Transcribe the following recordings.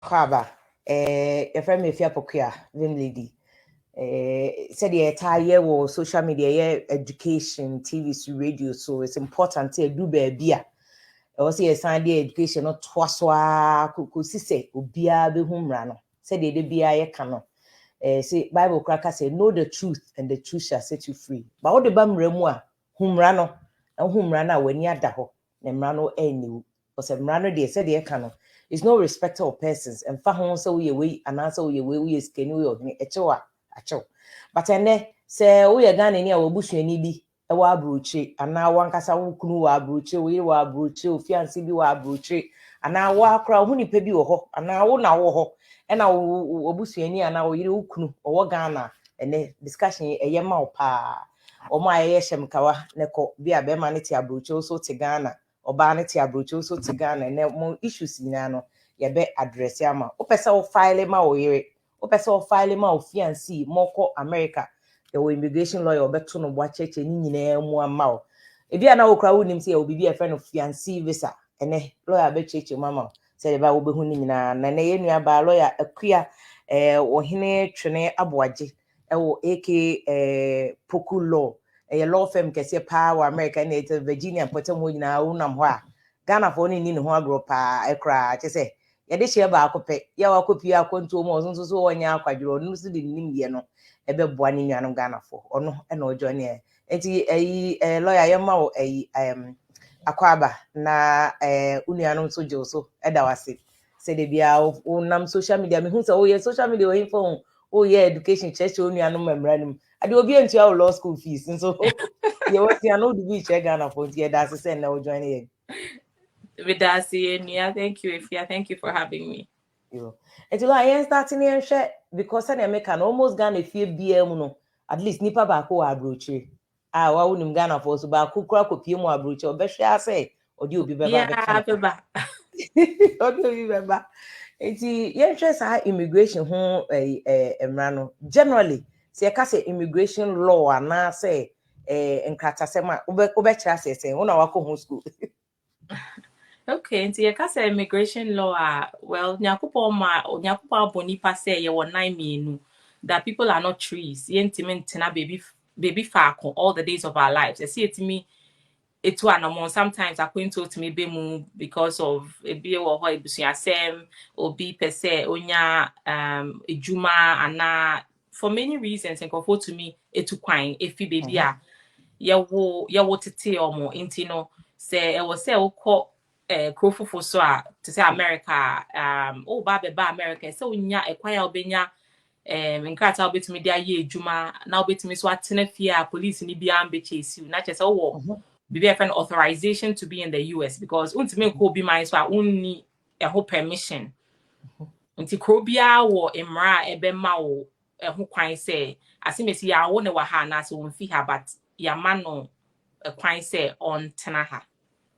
Akua, your friend me fear Poku Vim lady. Said the entire war social media, education, TV, radio, so it's important to do baby. I was here Sunday education not twaswa kusise ubia be humrano. Said the bia cano. Say Bible cracker say know the truth and the truth shall set you free. But all the bam remua humrano and humrana when ya daho nemrano any was a mrano de said the cano. It's no respecter of persons and fahon so we away and answer we away we is can we echoa acho. But ene say we are Ghanaian near Obusu ni bi e wa abrochi ana wankasa wukunu wa abrochi we wa abrochi ofiansi bi wa abrochi ana wa akra hu nipa bi wo ho ana wo na wo ho e na Obusu ni ana wo yire wukunu owo Ghana ene discussion eye ma opa omo aye hyem kawa neko bi abema ne ti abrochi so te Ghana oba ne ti abrochi so te Ghana ne mo issues nyina no ye be address ya ma opese wo file ma wo yire opese wo file ma wo fiancé moko America your immigration lawyer obeto no bwa cheche ni nyina mu ama wo ebi ana wo kra wo nim se obibi e friend of fiancé visa ene lawyer be cheche mama se ba wo behu ni nyina na ne yenua ba lawyer Akua Ohenetwene Aboagye wo AK Poku Law a law firm kese pa wo America na Virginia potem ho nyina wo nam ho a Ghana fo ni ho agro pa ekra che se yede hye ba akopɛ ya wakopi akonto mo so so wonya akwadworo no so de nim ye no ebe boa ni nnuanom Ghana fo ono na ojo ne enti lawyer yema wo Akua na unuanom so je so eda wase se de bia nam social media me hu se ye social media o info ye education church unuanom membranim ade obi entua wo law school fees so ye wati an old beach Ghana fo ye da se na ojo ne Yeah, thank you, Ifya. Thank you for having me. It's like I starting here share because I make an almost Ghana fee BM no at least nipa ba ko abrochi. Ah, wa unim Ghana for so ba ko kura ko pie mu abrochi obehwe ase odi obi beba be kan. Odi obi beba. Enti ye hwe sa immigration ho emra no generally say ka say immigration law ana say nkratasema obekira say una wako home school. Okay, and so say immigration law well, nyakupo bonipa say ye won 9 menu that people are not trees. Yentimena baby fako all the days of our lives. I see it to me it's one sometimes acquainted to me bemu because of a be or busuyasem or be per se onya ejuma and for many reasons and comfort to me etukwine if baby ya wo tete omo intino say e was say oko crofofo so to say America ba America so nya ekwaya obenya nkrata obetumi dia ye ejuma na obetumi so atena fia police ni bia ambe chase na chese wo be a friend authorization to be in the U.S. because untime ko be my so unni a whole permission nti krobia wo emra ebe ma wo ho kwan say asimesi ya wo ne wa ha na so mfi ha but ya ma no kwan say on tena ha.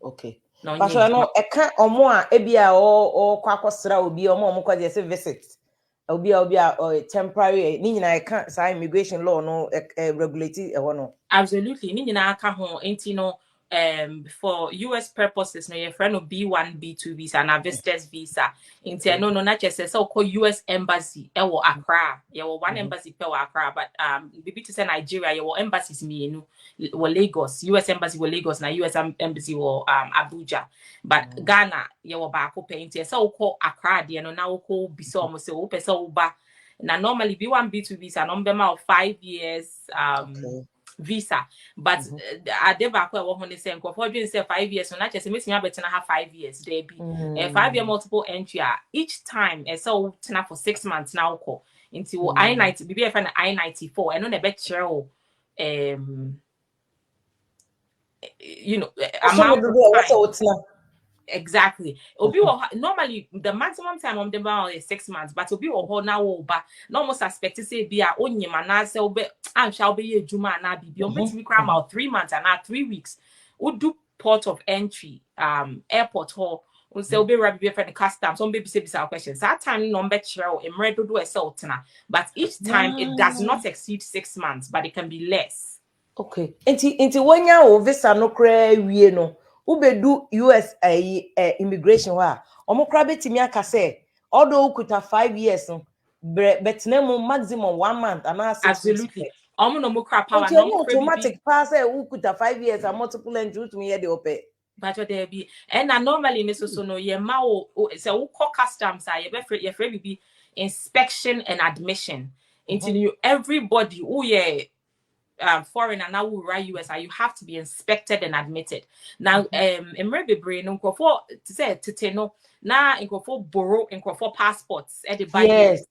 Okay. But so no eka omo a ebia o kwakosra obi omo kwa say visit obi temporary ni nyina eka sa immigration law no regulate no. Absolutely ni nyina aka ho enti no for US purposes no your friend of B1 B2 visa and visitors visa enti no not just say so call US embassy e wo Accra ye wo one embassy pe wo Accra but bibi to say Nigeria ye wo embassies mienu wo Lagos US embassy wo Lagos na US embassy wo Abuja but Ghana ye wo ba ko pe enti so call Accra de no na wo ko biso mo say wo pe so wo ba na normally B1 B2 visa no be ma 5 years visa but adeba kwa wo hone say nkofo dwen say 5 years so na chese metin abetena ha 5 years there be 5 year multiple entry each time so tena for 6 months now ko into I-90 bibi e fa na I-94 eno na be kire o you know amount of time. Exactly. Normally the maximum time on the bound is 6 months, but obi wo now over no almost suspect say be a onye Manassas obe am shall be a juma na bibi on betimi cram out 3 months and 3 weeks. Would do port of entry airport hall on say obi rabi for the customs some baby say questions that time number chiro emre do e seltena but each time it does not exceed 6 months but it can be less. Okay. Enti wonya o visa no kra wie no ubedu U.S.A. Immigration wa omokra betimi aka say although kuta 5 years no but maximum 1 month and 6 absolutely weeks. no more crap power But no automatic pass who kuta 5 years and multiple entry to me the open. But there be and normally so no ye ma so wo call customs a ye free be inspection and admission into you everybody who ye foreigner now will write U.S.A. you have to be inspected and admitted. Now emre bebre no nkofo to say tete no na nkofo borrow nkofo passports e de buy Yes.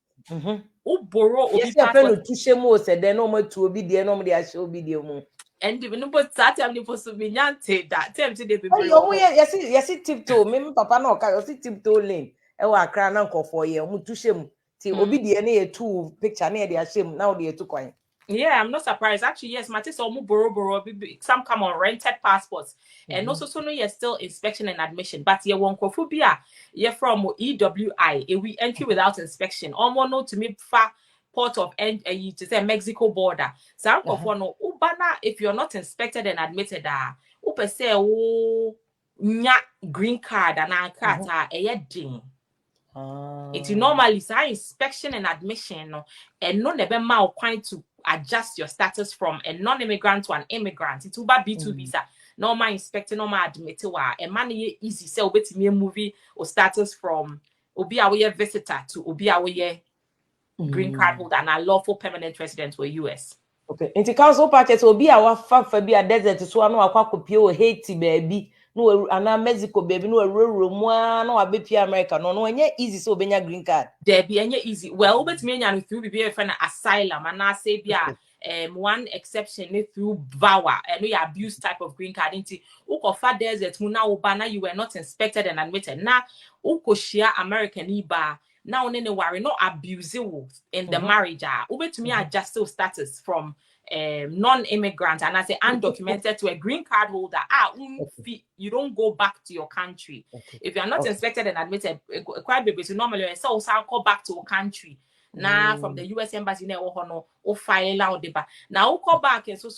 Who borrow obi Yes, your friend passport to shemo said then no more to obi there no more dey show video mo. and even but that time ni post me nyante that time say dey Oh, bebre you yes tiptoe me papa na oka you see tiptoe lane e wa akra na nkofo ye mu to shemu ti obi there na ye two picture na ye dey shame now dey to kwan. Yeah, I'm not surprised. Actually, yes, Matis almost borrow. Some come on rented passports, and also so no, you're still inspection and admission. But you won't phobia. You're from EWI. We entry without inspection. Almost no to me far port of you to say Mexico border. So I'm no ubana if you're not inspected and admitted. Upe say nya green card and a card ding. It's normally say inspection and admission no, and no never mal quite to adjust your status from a non-immigrant to an immigrant. It's about B2 visa. Normal inspecting, normal admitted and money easy. So bet me a movie or status from obi away visitor to obi away green card holder and a lawful permanent resident for US. Okay. Inti council packets will be our fa be a desert so no akwa kopie Haiti baby. No ana Mexico baby no rural no abepi America no enye easy so benya green card. There be any easy. Well, bet me and through be a friend asylum and I say be one exception through VAWA and we abuse type of green card into ukofa desert muna ubana you were not inspected and admitted. Now uko share American iba now nene worry not abusive in the marriage. Ube to me adjust status from non-immigrant and I say undocumented to a green card holder. You don't go back to your country. If you are not inspected and admitted, quite baby, so normally you so go back to your country. Now from the U.S. embassy no file out the bar. Now go back and so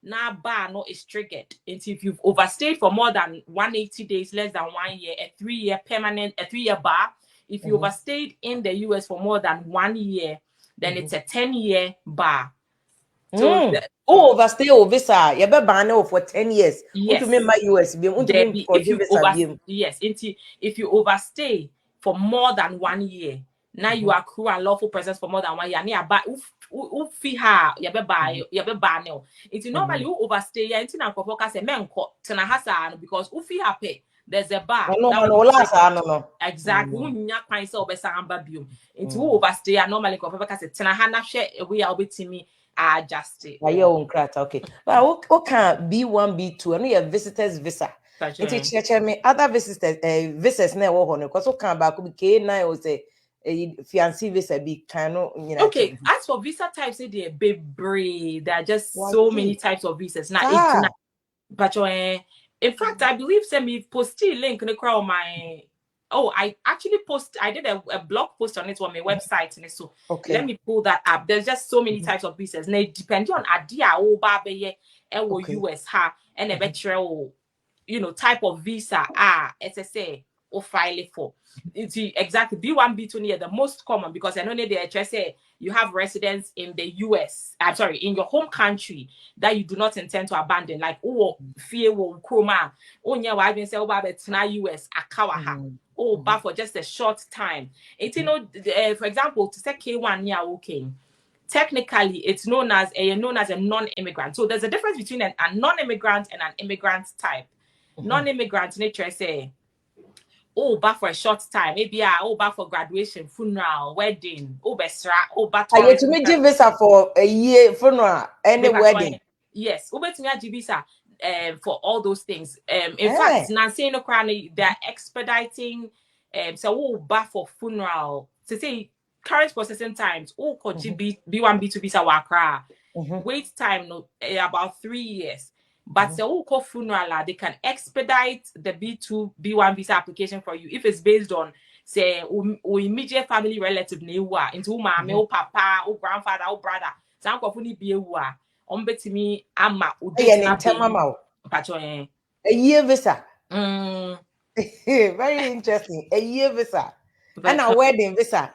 now bar no is triggered. And if you've overstayed for more than 180 days, less than 1 year, a 3-year permanent, a 3-year bar. If you overstayed in the U.S. for more than 1 year, then it's a 10-year bar. So overstay or visa, you be ban for 10 years. Yes. To me my US be if you overstay for more than 1 year, now you are accrue unlawful presence for more than 1 year. Near ba ufi ha you be ban. It's normally you overstay ya into na kofoka say menko tena hasa because ufi ha pay. There's a bar. No. Exactly. Unya kwan say obesa amba biom. Into overstay ya normally kofoka say tena ha na hwe we ya obetimi adjust it. Okay. But what can B1, B2 and your visitors visa. It's check me other visitors na wo hono because what can back be K9 or say fiancé visa be kind of okay. As for visa types, they're big. There are just so many types of visas. Now, but in fact, I believe me posted link in the crowd my. Oh, I actually I did a blog post on it on my website, and so let me pull that up. There's just so many types of visas. Now, depending on idea or babe U.S.A. and a better type of visa SSA or file it for. It's exactly B1, B2 near the most common because I know they just say you have residence in the US. I'm sorry, in your home country that you do not intend to abandon, like fear chroma. I've been saying about it's not US Akua but for just a short time. It's for example, to say K1 near okay. Technically, it's known as a non-immigrant. So there's a difference between a non-immigrant and an immigrant type. Non-immigrant nature say but for a short time, maybe but for graduation, funeral, wedding, but to me give visa for a year funeral any wedding. Yes, to me visa for all those things. In fact, Nancy no crane they're expediting so but for funeral to say current processing times could B1 B2 visa wakra wait time about 3 years. But the call funeral, they can expedite the B2, B1 visa application for you if it's based on, say, immediate family relative into mommy, or papa, or grandfather, or brother. Some of you be to me, ama a year visa. Very interesting. A year visa. And a wedding visa.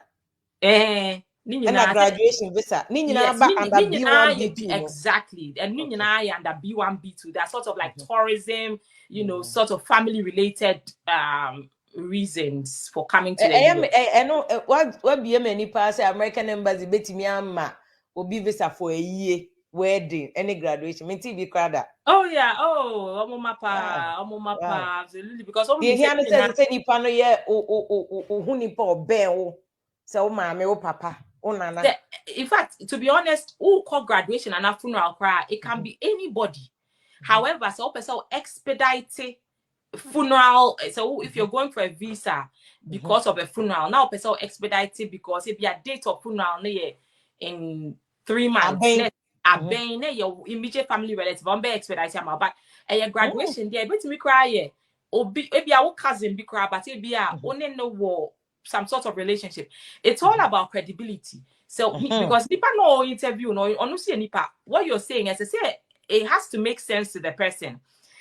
And a graduation visa. Yes, Under B1, B2. Exactly. And under B1, B2. They're sort of like tourism, sort of family related reasons for coming to the US. I know what be many pass American embassy betimi amma obi visa for a year wedding any graduation. Me TV crowd. Oh yeah, mapa, absolutely. Because the here say nipa no ye hu nipa oben o say o maame o papa o nana. In fact, to be honest, who call graduation and a funeral cry, it can be anybody. However, so person expedite funeral. So if you're going for a visa because of a funeral, now person expedite it because if your date of funeral in 3 months, your immediate family relative, I'm be expedite but a graduation there, but me cry obi our cousin be cry, but it be only no some sort of relationship. It's all about credibility. So because nipa no interview no see nipa, what you're saying, as I say, it has to make sense to the person.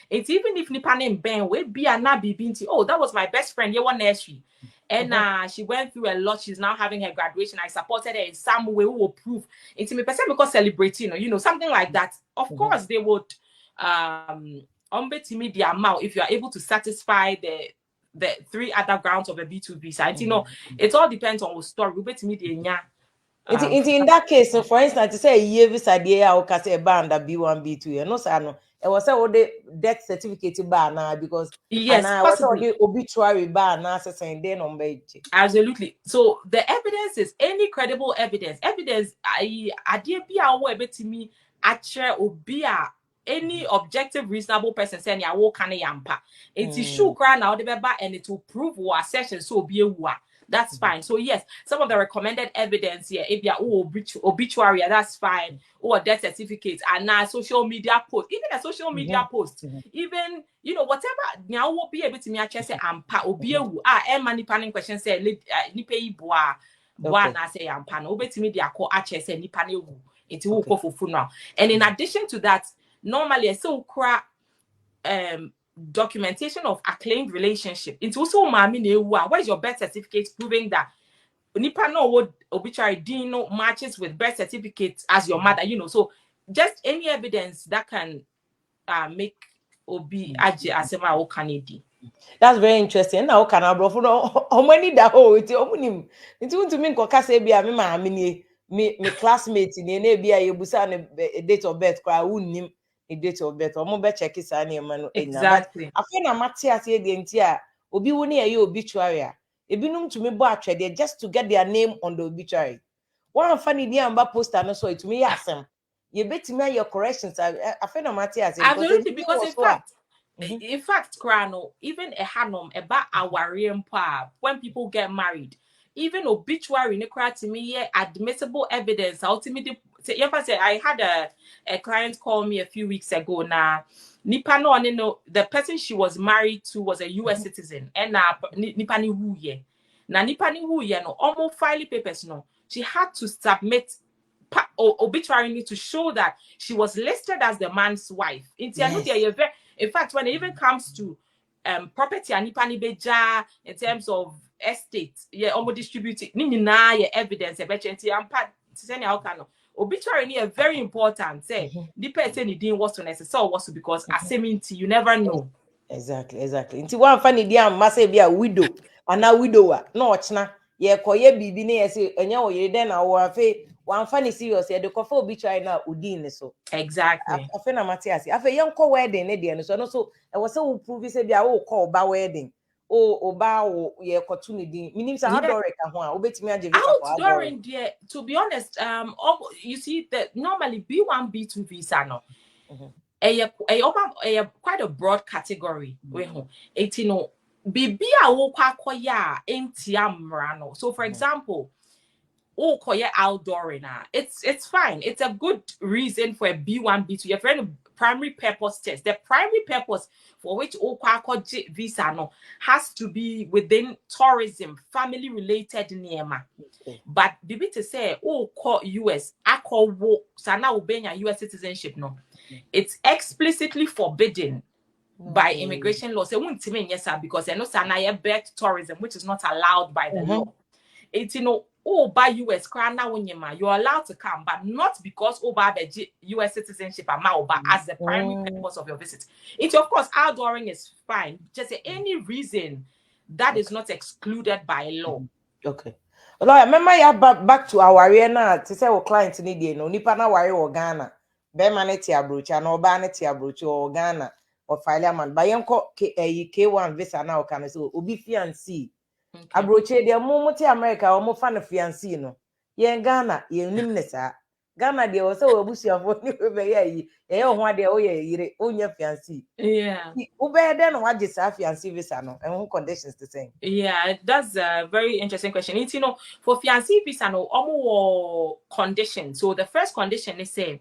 It's even if nipa name Ben we be a na binti, oh, that was my best friend, one nursery. And she went through a lot. She's now having her graduation. I supported her in some way who will prove it's me person because celebrating, something like that. Of course, they would to me the amount if you are able to satisfy the 3 other grounds of a B2 visa. It all depends on the story. In that case, for instance, say a year visa there or can say band that B1, B2. No, sir, it was a death certificate bar now because yes, possibly obituary bar now saying they number. Absolutely. So the evidence is any credible evidence. I did be aware to me actually obia any objective reasonable person saying ya wo can yampa. It's show cry now the and it will prove what session so be a that's fine. So yes, some of the recommended evidence here, if you're obituary, that's fine, or death certificate, and now social media post, even a social media post, even whatever now will be able to me actually say ampa obiu many panning question say nipe boa na say ampa no obeti me dia call actually say nipa ne wu it will go for funeral. And in addition to that, normally I so documentation of acclaimed relationship. It's also where's your birth certificate proving that nipa no would obituary dino matches with birth certificate as your mother, so just any evidence that can make obi aje asema o kanedi. That's very interesting. Now can I bro how many that oh it's omunim. It's to me nkoka say bia me ma me classmate ni na bia yebusa ne date of birth kwa unnim the date of birth. Omo be check is na no exactly. But afi na mate ase de nti a obi wo ne ye obituary a ebinum to me bo atwede just to get their name on the obituary. One funny dia amba poster no so it me yasem. You betimi your corrections afi na mate ase because in fact Krano, even a hanom about our when people get married, even obituary to me admissible evidence ultimately I had a client call me a few weeks ago now. Nipa no the person she was married to was a U.S. citizen and nipa ni wu ye. Na nipa ni wu ye no almost file papers no. She had to submit obituary to show that she was listed as the man's wife. In fact, when it even comes to property and beja in terms of estate, almost distributed, evidence obituary is very important. Say the person didn't was to necessary was because assuming you never know. Exactly. Nti one funny dia massa be a widow and a widower. No ochna ye koye bibi ne yesi enye wo yire den na wo afi one funny serious ye de kofa obituary na udin so. Exactly. Afi na Matthias. Afi ye nko wedding ne de so no so e wo say wo prove say bia wo call ba wedding. Oba wo ye kotu ne din. Minim say outdoor ka ho a obetimi age visa for outdoor. To be honest, you see that normally B1 B2 visa no. Quite a broad category. Bibi a wo kwa ya enti amrano. So for example, koye outdoor it's fine. It's a good reason for a B1 B2. You're friend primary purpose test. The primary purpose for which visa no has to be within tourism, family related nema. But bibi to say call US, sana ubenya US citizenship no. It's explicitly forbidden by immigration law. So won't mean yes, sir, because I know Sanaya birth tourism, which is not allowed by the law. It's by US crown now when you're allowed to come, but not because by US citizenship as the primary purpose of your visit. It's of course outdooring is fine. Just any reason that is not excluded by law. Okay. Lawyer, remember ya back to our area to say our client need you know nipa na wari or Ghana. Be maneti abrocha na oba neti abrocha or Ghana or fileman. Ba yenko K1 visa na o kan so obi fiancé. Abrocha de mo muti America o mo fa na fiancé no. Yen Ghana yen nim ne sa. Ghana de o se o busuafo ni be ye ye ho ade o ye yire onya fiancé. Yeah. Ube then what is fiancé visa no and who conditions the same. Yeah, that's a very interesting question. It's for fiancé visa no omo condition. So the first condition is say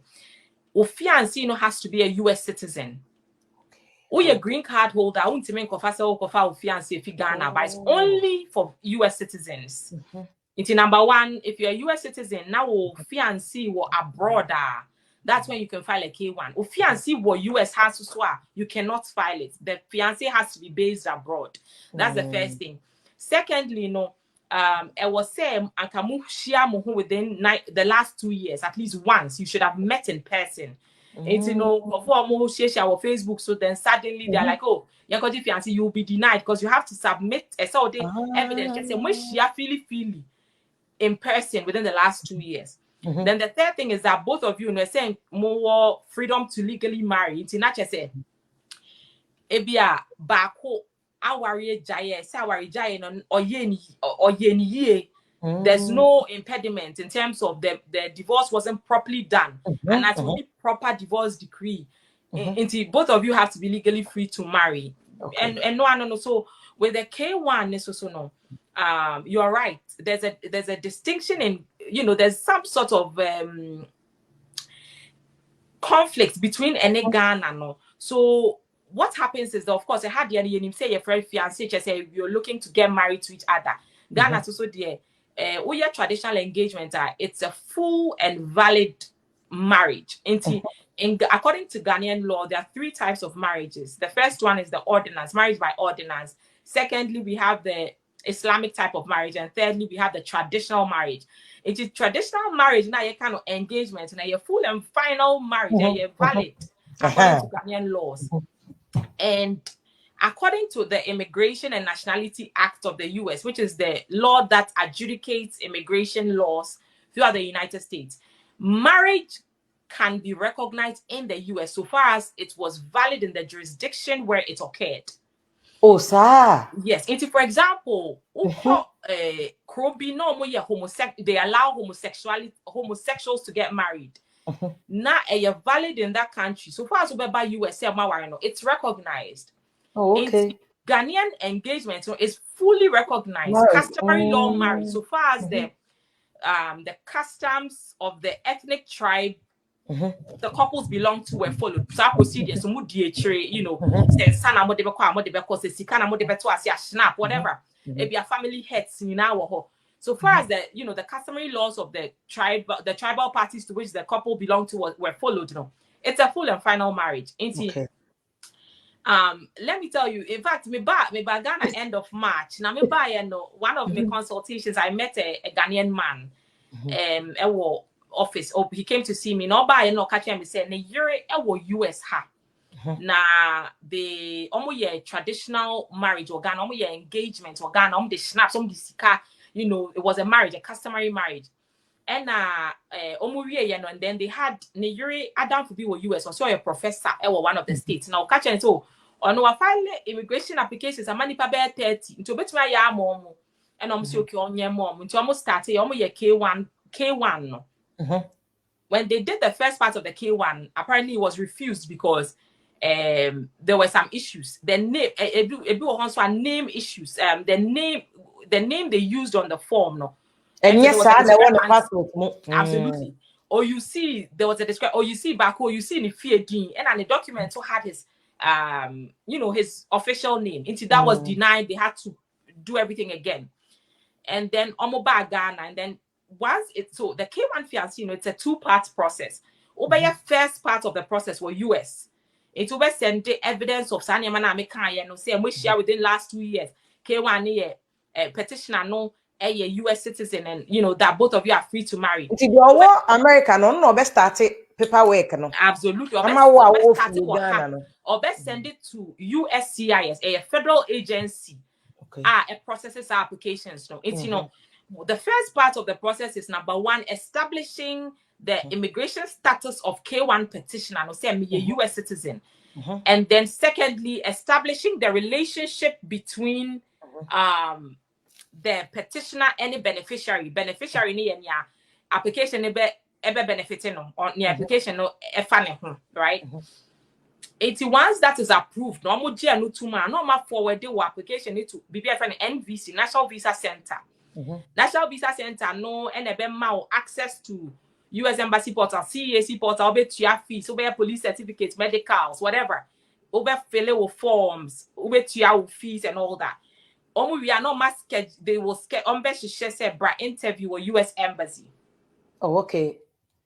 fiancé has to be a US citizen. Or your green card holder, ultimately kofa fiancé fi Ghana, but it's only for US citizens. It's number one, if you're a US citizen, now fiancé or abroad, that's when you can file a K1. Or fiancé or US has to swear, you cannot file it. The fiancé has to be based abroad. That's the first thing. Secondly, I was saying within the last 2 years, at least once, you should have met in person. It's before share our Facebook, so then suddenly they're like, oh, you're going to fiancé, you'll be denied because you have to submit a sort of evidence. Just say, feely in person within the last 2 years. Then the third thing is that both of you are saying more freedom to legally marry. It's not just say, Ebia bako awari jaye, sawari jaye no oyeni. There's no impediment in terms of the divorce wasn't properly done, and that's only proper divorce decree. Until both of you have to be legally free to marry. And no. So with the K1, you're right. There's a distinction in there's some sort of conflict between any Ghana no. So what happens is that, of course, I had the say your friend fiancé just say you're looking to get married to each other. Ghana also there. Your traditional engagement it's a full and valid marriage. According to Ghanaian law, there are 3 types of marriages. The first one is the ordinance, marriage by ordinance. Secondly, we have the Islamic type of marriage, and thirdly, we have the traditional marriage. It is traditional marriage now your kind of engagement, now your full and final marriage, and you're valid according to Ghanaian laws. And according to the Immigration and Nationality Act of the U.S., which is the law that adjudicates immigration laws throughout the United States, marriage can be recognized in the U.S. so far as it was valid in the jurisdiction where it occurred. Oh, sir. Yes. For example, they allow homosexuals to get married. Now, you're valid in that country. So far as by U.S.A, it's recognized. Oh, okay. Ghanaian engagement is fully recognized. Customary law marriage. So far as the customs of the ethnic tribe the couples belong to were followed. So procedures, snap, whatever. It be a family heads in our. So far as the customary laws of the tribal parties to which the couple belonged to were followed, it's a full and final marriage. Okay. Let me tell you, in fact, me Ghana end of March. Now me one of my consultations, I met a Ghanaian man. Office. He came to see me. No buy no catch him. He said, "Ne yere U.S. ha." Na the traditional marriage or Ghana, engagement or Ghana, the snaps, the sika. It was a marriage, a customary marriage. And and then they had ne yere Adam to be U.S. or so a professor one of the states. Now catch him so. On our file immigration applications, a money paper 30 into bet my ya mom and so okay on your mom into almost started K1 no. When they did the first part of the K1, apparently it was refused because there were some issues. The name, name issues. The name they used on the form, no. And yes, sir, they want the passport. Absolutely. Or you see, there was a discrepancy. Or you see back, or you see in the Fiedin, and the document so had his, his official name. Until that was denied, they had to do everything again. And then Omoba Ghana, and then once so the K1 fiancé, it's a 2-part process. Your first part of the process was US. It will send the evidence of Sanya Mana Mekaya no say we share within last 2 years. K1 year petitioner no a U.S. citizen, and that both of you are free to marry. Nti the owo America no be start paperwork no. Absolutely. Or best send it to U.S.CIS, a federal agency. Okay. It processes applications. No, it's the first part of the process is number one, establishing the immigration status of K1 petitioner, no say I'm a U.S. citizen. And then secondly, establishing the relationship between the petitioner and the beneficiary. Beneficiary ni ya application ebe benefiting on the application no right? 81 that is approved. No more no tuma. No more forward the application to BBFN NVC National Visa Center. National Visa Center no and access to U.S. Embassy portal, CAC portal, over to fees, over police certificates, medicals, whatever. Over fill forms, over to fees and all that. We are not mass schedule. They will schedule interview with U.S. Embassy. Oh, okay.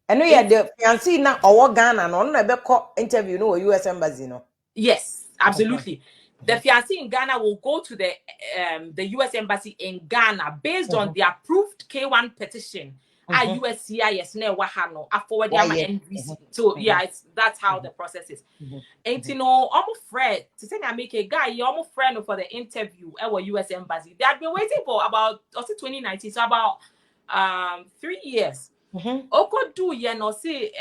And we had the fiancé now or Ghana no never call interview no U.S. Embassy no. Yes, absolutely. The fiancé in Ghana will go to the U.S. Embassy in Ghana based on the approved K1 petition. U.S.CIS ne wahano forward them NVC. So yeah, that's how the process is. And almost friend to say I make a guy, you almost friend for the interview at U.S. Embassy. They had been waiting for about 2019, so about 3 years. Oko do ye no say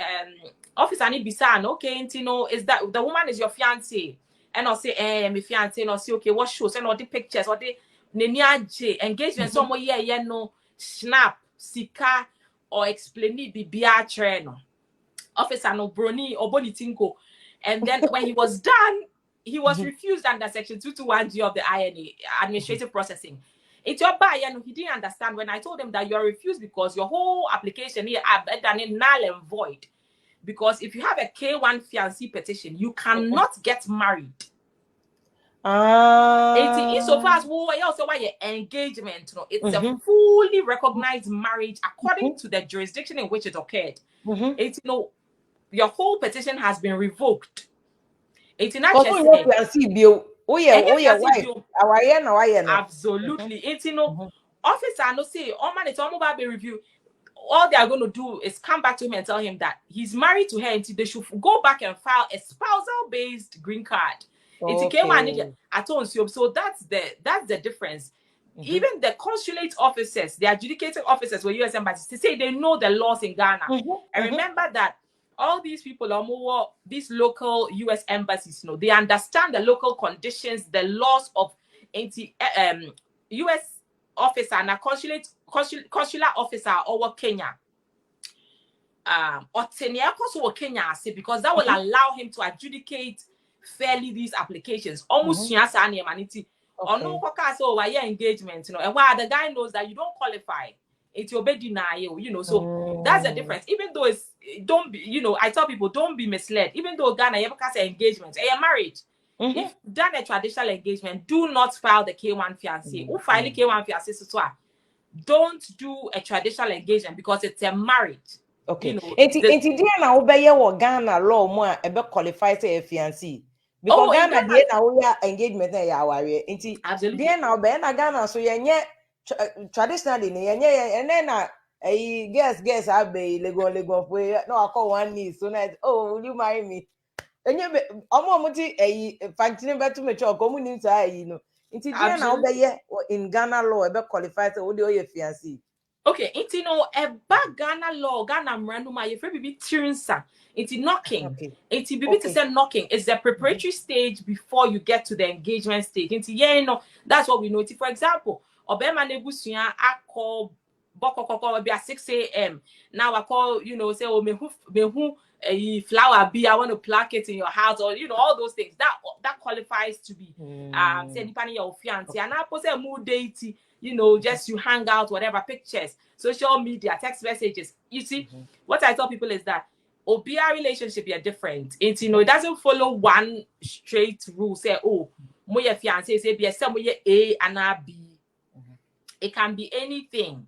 officer ni bisa okay, is that the woman is your fiancé? And I'll say my fiancé no say okay, what shows and all the pictures, what the nenia engagement somewhere yeah no snap sika or explain it be no officer no brony or bonitinko. And then when he was done, he was refused under section 221G of the INA, administrative processing. It's your buyer, and he didn't understand when I told him that you are refused because your whole application here are done in null and void. Because if you have a K1 fiancé petition, you cannot get married. So far as also why your engagement, it's a fully recognized marriage according to the jurisdiction in which it occurred. It's your whole petition has been revoked. It's not just absolutely. It's officer no say man it's almost be review. All they are going to do is come back to him and tell him that he's married to her and they should go back and file a spousal based green card. So that's the difference. Even the consulate officers, the adjudicating officers with U.S. embassies, to say they know the laws in Ghana. And remember that all these people are more these local U.S. embassies, they understand the local conditions, the laws of U.S. officer and a consular officer over Kenya. Or Kenya, because that will allow him to adjudicate fairly these applications. Almost or no engagement, and while the guy knows that you don't qualify, it's your bed denial, so that's the difference. Even though don't be, I tell people don't be misled, even though Ghana ever has an engagement, a marriage. If done a traditional engagement, do not file the K1 fiancé. Who file K1 fiancé so don't do a traditional engagement because it's a marriage. Okay. Na obeye wo Ghana law mo a ebe qualify say a fiancé. Because Ghana dey na we engagement na ya aware. Enti dey na obeye na Ghana so yenye traditionally ne yenye na guess abe legon for no I call one niece so na will you marry me? Enye omomuti fantini betu mecho community no. Enti dey na obeye in Ghana law ebe qualify say wo dey oye fiancé. Okay, Ghana law, Ghana Mranduma, you free be tirinsa. It's knocking. It's bibi to say knocking. It's the preparatory stage before you get to the engagement stage. That's what we know. For example, Obema Nebusuya, I call Boko be at 6 a.m. Now I call, say, mehu a flower bee, I want to pluck it in your house, or all those things. That qualifies to be say depending your fiancé. And I pose a mood deity. Just you hang out, whatever, pictures, social media, text messages. You see, what I tell people is that OBR relationship are different. It doesn't follow one straight rule. Say, my fiance say be some A and a B. It can be anything.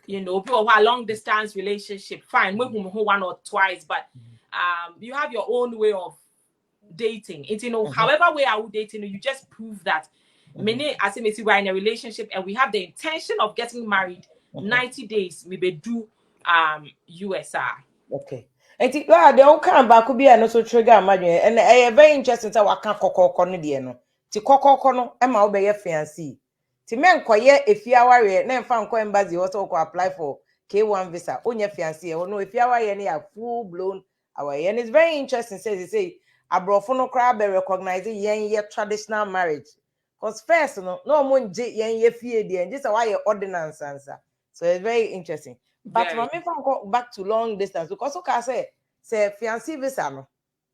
People who are long distance relationship, fine, we one or twice, but you have your own way of dating. It's, however way I would dating, you just prove that many as we're in a relationship and we have the intention of getting married 90 days, we be do U.S.A. Okay. And the old can back could be an also trigger imagine and a very interesting to waka koko no de no. Ti koko no e ma obeye fiancé. Ti men koye efiaware na mfa nko embassy also go apply for K1 visa. Onye fiancé no efiaware na ya full blown away. And it's very interesting say abrofo no kra be recognize yen traditional marriage. Cause first no mo nje yen ye fie de and just why ordinance answer. So it's very interesting. But from if I go back to long distance, because okay, say fiancé visa no,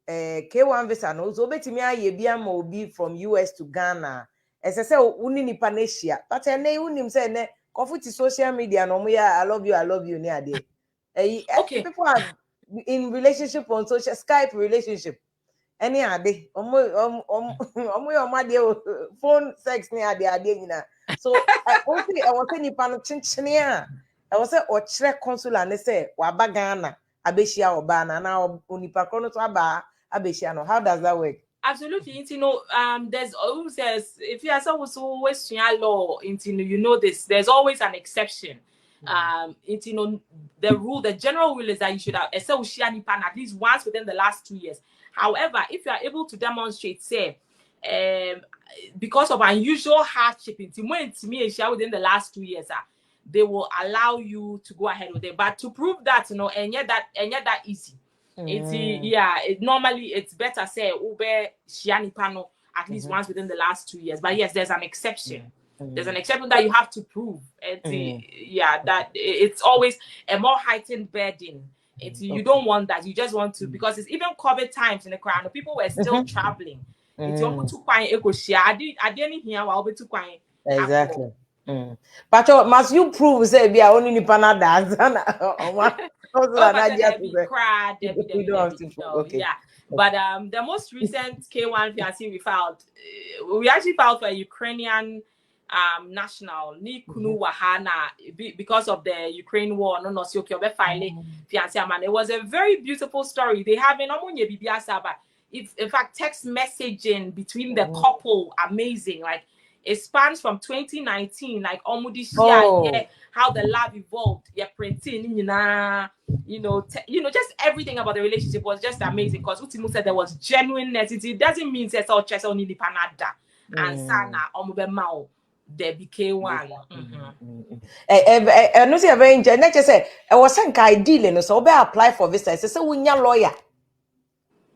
K1 visa no, so betimi aye bia ma obi from US to Ghana. As I say, uni ni panesia. But ene unim say ne, kofuti social media no mo ya I love you ni ade. Okay. People are in relationship on social Skype relationship. Any ade, phone sex ni ade nyina. So I was saying nipa no chinchine I was say ochre consular ne say waba Ghana abeshia obana na onipa krono to aba abeshia no. How does that work? Absolutely. There's always if you are someone who always law, this. There's always an exception. The general rule is that you should have at least once within the last 2 years. However, if you are able to demonstrate, say, because of unusual hardship, within the last 2 years, they will allow you to go ahead with it. But to prove that, and yet that easy. Normally it's better say ube shiani pano at least once within the last 2 years. But yes, there's an exception. There's an exception that you have to prove. That it's always a more heightened burden. You don't want that. You just want to, because it's even COVID times in the crowd. People were still traveling. Exactly. But must you prove say be only ni pana dance Okay. Yeah. But the most recent K1 fiancé we filed, we actually filed for a Ukrainian national ni kunu wahana because of the Ukraine war. No fiancé man. It was a very beautiful story. They have in in fact text messaging between the couple, amazing. Like it spans from 2019, like how the love evolved. Printing, just everything about the relationship was just amazing. Because Utimu said there was genuineness. It doesn't mean it's all chess only panada and sana omubemao. There became one. No say very interesting. Just say I was saying ideally, so be apply for visa. Say we nya lawyer.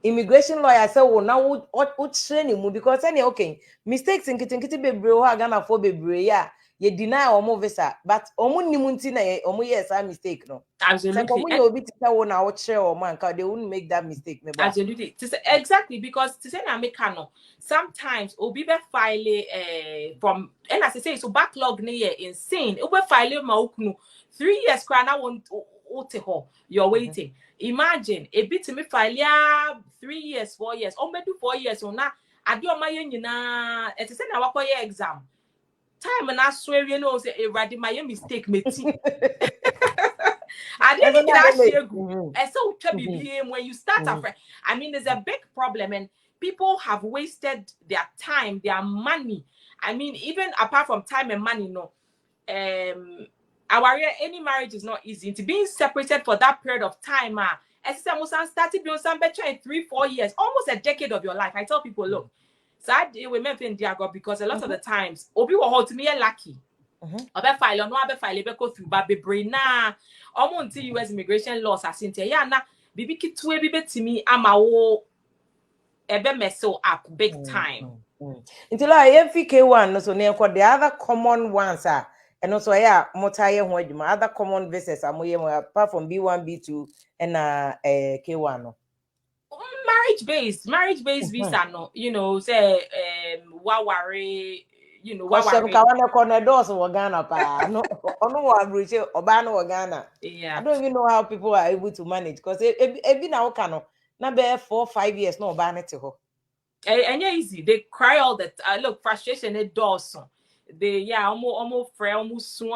Immigration lawyer say now what training because any okay mistakes in kiti bebre ho Ghana for bebre ya ye deny omo visa but omo nimunti na omo yes a mistake no. Absolutely. So obi tita wo na wo chere omo anka they wouldn't make that mistake. Absolutely. Exactly, because to say na mekano sometimes obi be file from and as I say so backlog ne insane. Obi file ma okunu 3 years cry na won you're waiting. Imagine a bit to me file 3 years, 4 years, or maybe 4 years or not. I do my it's a na exam. Time and I swear say a my mistake me. I didn't when you start afresh. I mean, there's a big problem, and people have wasted their time, their money. I mean, even apart from time and money, any marriage is not easy. To being separated for that period of time, started doing some better in 3-4 years, almost a decade of your life. I tell people, look, so I deal with men in Diago because a lot of the times, obi will hold to me lucky. Obe file no abe file be go through but be brain na omo until U.S. immigration laws are sent ya na bibi kitwe bi betimi ama wo ebe mess up big time. Until I FK1 so near the other common ones are and also multi other common visas apart from B1 B2 and K1 marriage based visa no say waware Ghana pa no Ghana. I don't even know how people are able to manage because ebi na no na be 4-5 years no obanete ho. And easy. They cry all the look, frustration it does. They almost frail, almost soon,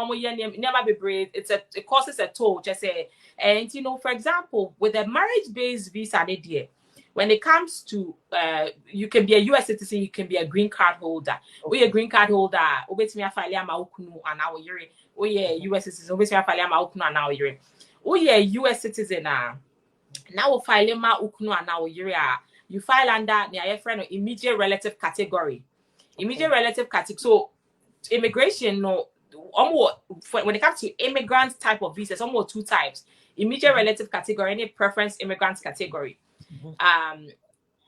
never be brave. It causes a toll, just say. And for example, with a marriage-based visa idea, when it comes to you can be a U.S. citizen, you can be a green card holder. We a green card holder. Obetimi afile ama okunu anawo yere. We a U.S. citizen. Obetimi afile ama okunu anawo yere. We a U.S. citizen now file ma okunu anawo yere. You file under your friend immediate relative category. Immediate relative category. So immigration no. When it comes to immigrant type of visas, almost two types: immediate relative category and a preference immigrant category.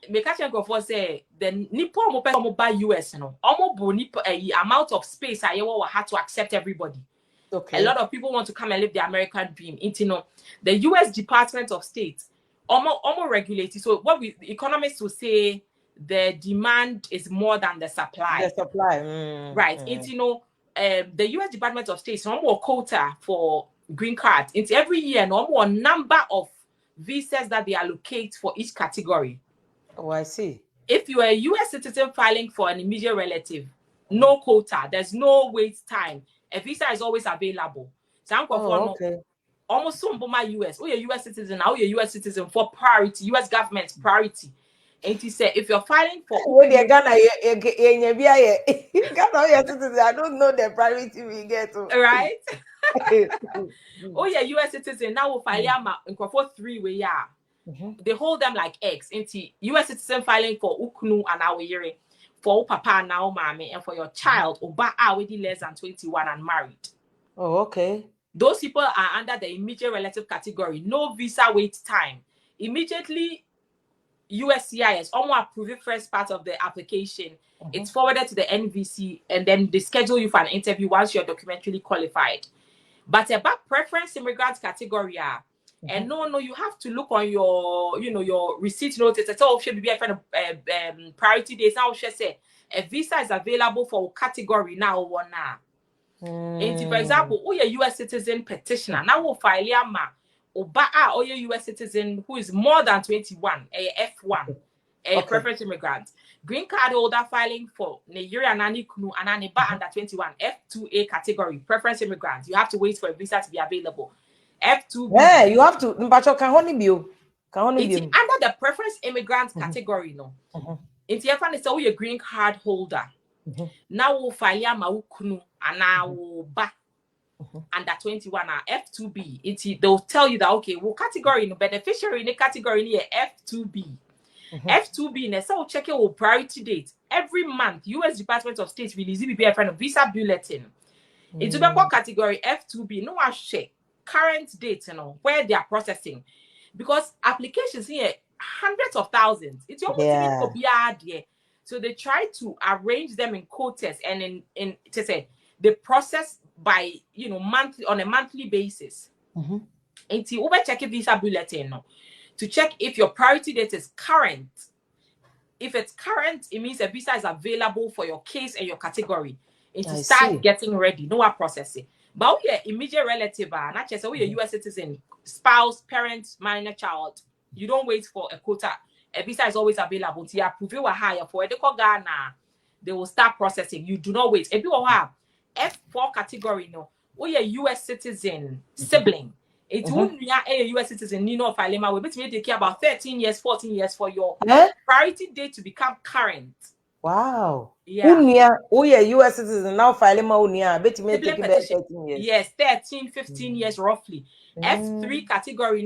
Me catch and go for say the Nippon mo person mo buy US no. Almost bo Nippon amount of space I had to accept everybody. Okay. A lot of people want to come and live the American dream. You know, the US Department of State almost regulated. So what we economists will say, the demand is more than the supply. The supply, right? You know, the U.S. Department of State no more quota for green cards. It's every year no more number of visas that they allocate for each category. Oh, I see. If you are a U.S. citizen filing for an immediate relative, no quota. There's no wait time. A visa is always available. So okay. Almost some my U.S. Oh, you're U.S. citizen. Now you're U.S. citizen for priority. U.S. government priority. And he said, if you're filing for Ghana, I don't know the priority we get to. Right? Oh yeah, U.S. citizen now will file for 3 way. Yeah, they hold them like eggs. Into U.S. citizen filing for uknu and awere, for papa now mommy, and for your child oba already less than 21 and married. Oh, okay. Those people are under the immediate relative category. No visa wait time. Immediately, U.S.A. almost approve the first part of the application. It's forwarded to the NVC, and then they schedule you for an interview once you're documentarily qualified. But about preference immigrant category, and no, you have to look on your, your receipt notice. It's all should be a kind of priority days. Now, she say a visa is available for category now or now. And for example, oh, a U.S. citizen petitioner now will file or your U.S. citizen who is more than 21, a F1, a preference immigrant. Green card holder filing for Nigeria Nani Kunu and Aniba under 21, F2A category, preference immigrant. You have to wait for a visa to be available. F2B. Yeah, you have to, but you can only be under the preference immigrant category, no. It's a green card holder. Now we'll file ma ukunu and now ba under 21 F2B. They'll tell you that okay, well category no beneficiary in the category near F2B. F2B ne so check your priority date. Every month, U.S. Department of State release a friend of visa bulletin. It's about category F2B. No one share current date, where they are processing. Because applications here, hundreds of thousands. It's almost yeah. So they try to arrange them in quotas and in to say they process by monthly on a monthly basis. And to over check a visa bulletin to check if your priority date is current. If it's current, it means a visa is available for your case and your category. And to start getting ready, no one processing. But we are immediate relative, not just we are U.S. citizen, spouse, parent, minor child. You don't wait for a quota. A visa is always available. To approve you a hire for Ghana, they will start processing. You do not wait. If you have F4 category, we are U.S. citizen sibling. It wouldn't be a U.S. citizen. We basically take about 13 years, 14 years for your priority date to become current. Wow. Yeah. U.S. citizen now filing my unia. Bet me take about 13 years. Yes, 13, 15 years roughly. F3 category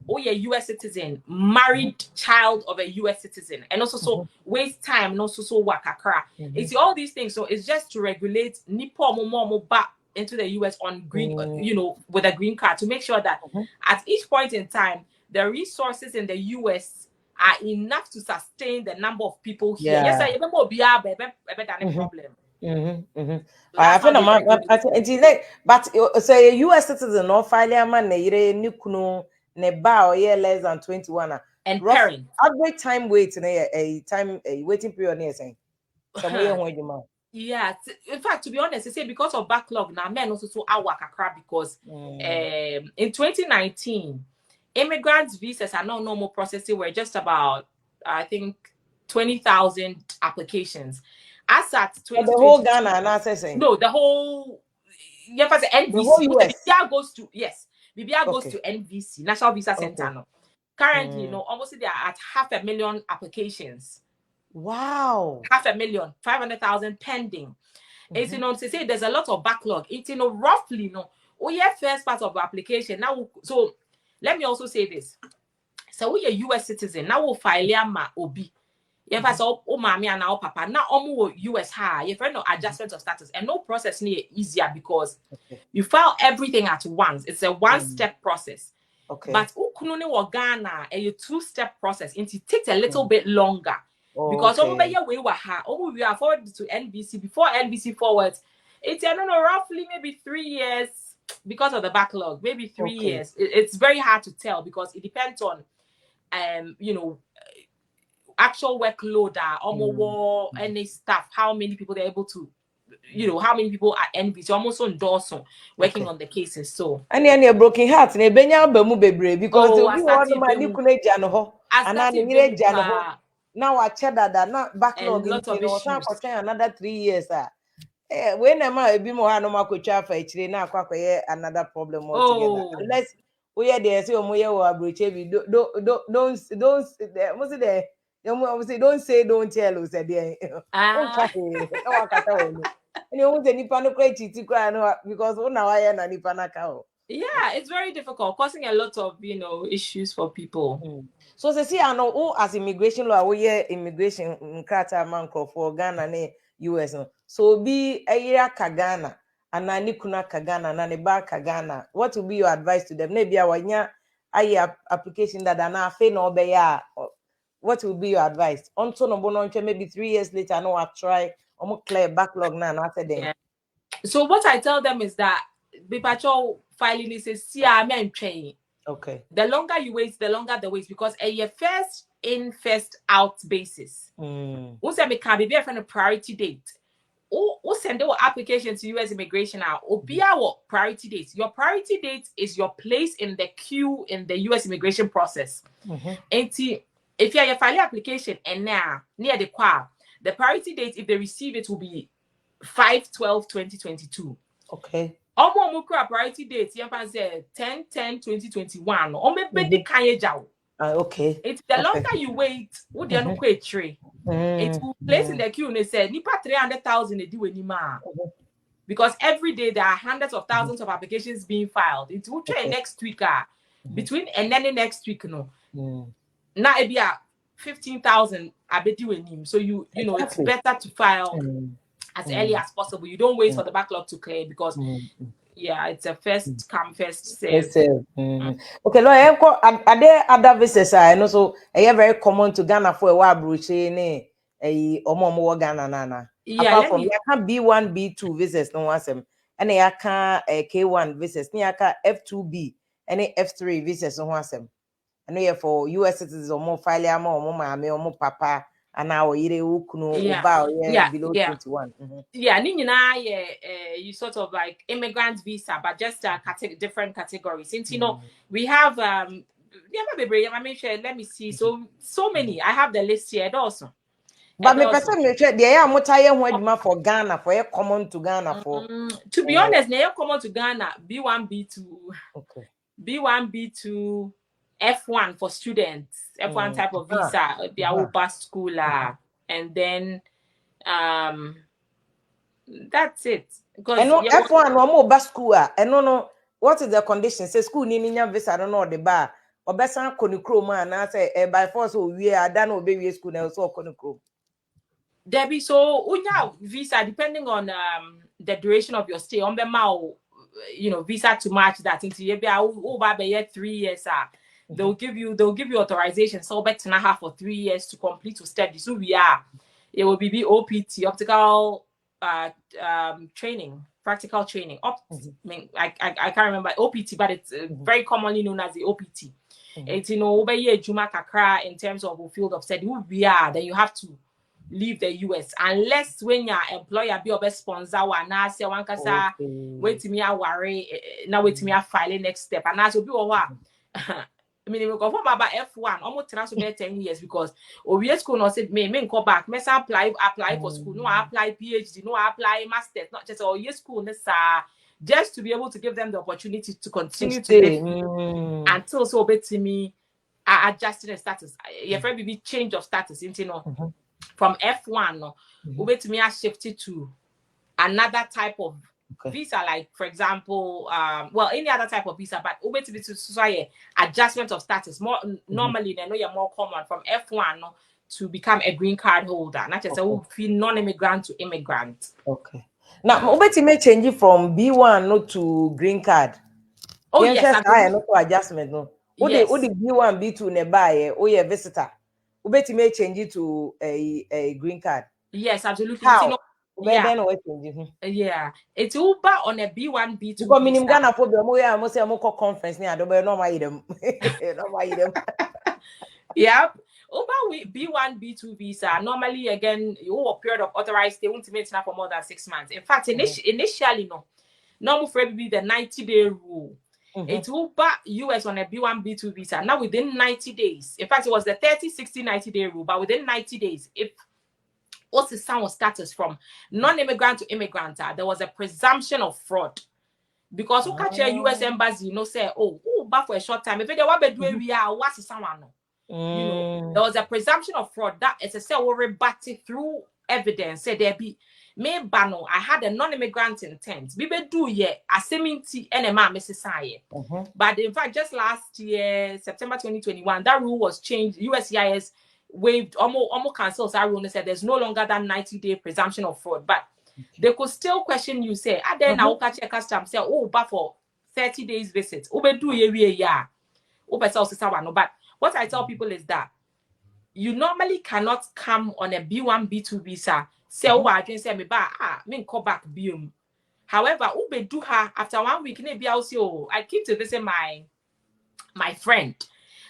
U.S. citizen, married child of a U.S. citizen, and also so waste time, and also so wakakara. It's all these things. So it's just to regulate Nipo back into the U.S. on green, with a green card to make sure that at each point in time, the resources in the U.S. are enough to sustain the number of people here. Yes, I remember be a problem. I feel but so a U.S. citizen no file a man ne kuno ne ba or less than 21 and parent average time wait a time waiting period near saying somewhere when you yeah, in fact, to be honest, they say because of backlog now, men also so awakakra because in 2019, immigrants visas are now normal processing were just about I think 20,000 applications. As at 2020, the whole Ghana and accessing. No, the whole NVC the whole US. BBR goes to BBR goes to NVC, National Visa Center. No. Currently, you know, almost they are at 500,000 applications. Wow. 500,000, 500,000 pending. It's, you know, to say there's a lot of backlog. It's, you know, roughly, you know, we have first part of the application. Now, so let me also say this. So we a U.S. citizen. Now we file ma obi. If I saw oh mommy and now papa, now U.S.A. If I no adjustment of status and no process near easier because you file everything at once. It's a one-step process. Okay. But ukununi wa Ghana a two-step process. It takes a little bit longer. Because we are forwarded to NBC before NBC forwards. It's I don't know, roughly maybe 3 years because of the backlog. Maybe 3 years. It's very hard to tell because it depends on you know, actual workload or any staff, how many people they're able to, you know, how many people at NBC almost endorsing working on the cases. So any broken heart ne benya ba mu bebre because we want ma ni kunu gya no ho ana ni nyire gya no ho na wa chedada na backlog in no san kwotwen another 3 years we na ma ebi mo ha no makotwa afa ekire na akwakoye another problem altogether unless we hear they say omoye wo abroche bi don't don't say don't tell us there no wakata wo and you want nipa no kwa chiti kwa no because una wa ya na nipa na ka o. Yeah, it's very difficult, causing a lot of, you know, issues for people. So say see I know as immigration law we hear immigration nkrata manko for Ghana ne US no. So be a year ka Ghana and na ni kuna ka Ghana na ne ba ka Ghana. What will be your advice to them? Maybe awanya ayi application that na afa na obeya. What will be your advice? Onto no bono maybe 3 years later no I try clear backlog now and after then. Yeah. So what I tell them is that Bipacho filing is a okay. The longer you wait, the longer the wait because a first in, first out basis. Who say me can be a priority date. Who send your application to U.S. immigration now? Or be our priority date. Your priority date is your place in the queue in the U.S. immigration process. And if you have your filing application and now near the car, the priority date, if they receive it, will be 5/12/2022. Okay. Priority date, you can say 10/10/2021. Okay. It's the longer you wait, would you not quit tree? It will place in the queue and they say, Nipa 300,000 they do anymore. Because every day there are hundreds of thousands of applications being filed. It will try next week, between and then the next week, no. Now it be 15,000 I bet you in him. So you know it's better to file as early as possible. You don't wait for the backlog to clear because yeah, it's a first come first serve. Okay, lawyer, are there other visas? I know so very common to Ghana for a while, Bruce, ne a omo Ghana nana. Yeah, apart from you can B1, B2 visas, no one and I can K1 visas, near F2B, and F3 visas, no one. I know for US citizens or more file more mammy or more papa and now below 21. Yeah, you sort of like immigrant visa, but just different categories. Since you know we have let me see. So many. I have the list here also. But me person me check there are more for Ghana for common to Ghana for. To be honest, they are common to Ghana. B1, B2. Okay. B1, B2. F1 for students, F1 type of visa, their Oba school, and then that's it. Because F1 no more school, and no, what is the condition? Say school ni visa, I don't know the bar. Or best konikro man, I say by force we are done obey school now so konikro. Debbie, so unya visa depending on the duration of your stay on the mao, you know, visa to match that into you be over 3 years. They'll give you authorization so back to half for 3 years to complete to study. So it will be OPT, optical training, practical training. I can't remember OPT, but it's very commonly known as the OPT. It's over here Juma Kakra in terms of a field of study. Then you have to leave the US unless when your employer be your best sponsor one kasa wait me a worry now wait me a file next step and as be I mean, we go from about F1 almost transfer 10 years because OVS school not said me go back. Me apply for school. No, I apply PhD. No, I apply masters. Not just OVS school. Just to be able to give them the opportunity to continue to live until so bit to me adjusting the status. Your friend be change of status, you know, from F1 no, wait me I shifted to another type of visa, like for example, well, any other type of visa, but wait to be to adjustment of status. More normally, they know you're more common from F1 no, to become a green card holder. Not just a feel non-immigrant to immigrant. Okay. Now, wait to make change from B1 no to green card. Oh yes, I no adjustment no. Yes. The B1 B2 nearby. Oh yeah, visitor. Wait to make change it to a green card. Yes, absolutely. How? You know, yeah. It's Uber on a B1 B2 because minimum Ghana problem. We are say conference near the no my them. No my them. Yep. Uber B1 B2 visa normally again you have a period of authorized stay won't maintain for more than 6 months. In fact, initially no. Normal for be the 90-day rule. It's Uber US on a B1 B2 visa. Now within 90 days. In fact, it was the 30, 60, 90-day rule, but within 90 days, if what's the sound status from non-immigrant to immigrant, there was a presumption of fraud. Because who catch a US embassy, you know, say, oh, but for a short time, if they want to do we are what's someone. You know, there was a presumption of fraud that is a say we rebut through evidence. Say there be me bano. I had a non-immigrant intent. We do ye assuming and a man Mrs. But in fact, just last year, September 2021, that rule was changed. U.S.A. waived almost cancels that rule and said there's no longer that 90-day presumption of fraud. But they could still question you, say, I then now catch a custom say, oh, but for 30 days visit. Ube do ye yeah. Ube but what I tell people is that you normally cannot come on a B1, B2 visa. Say, oh, I didn't say me back. Call back bium. However, ube do her after 1 week. Maybe I'll say, oh, I came to visit my friend.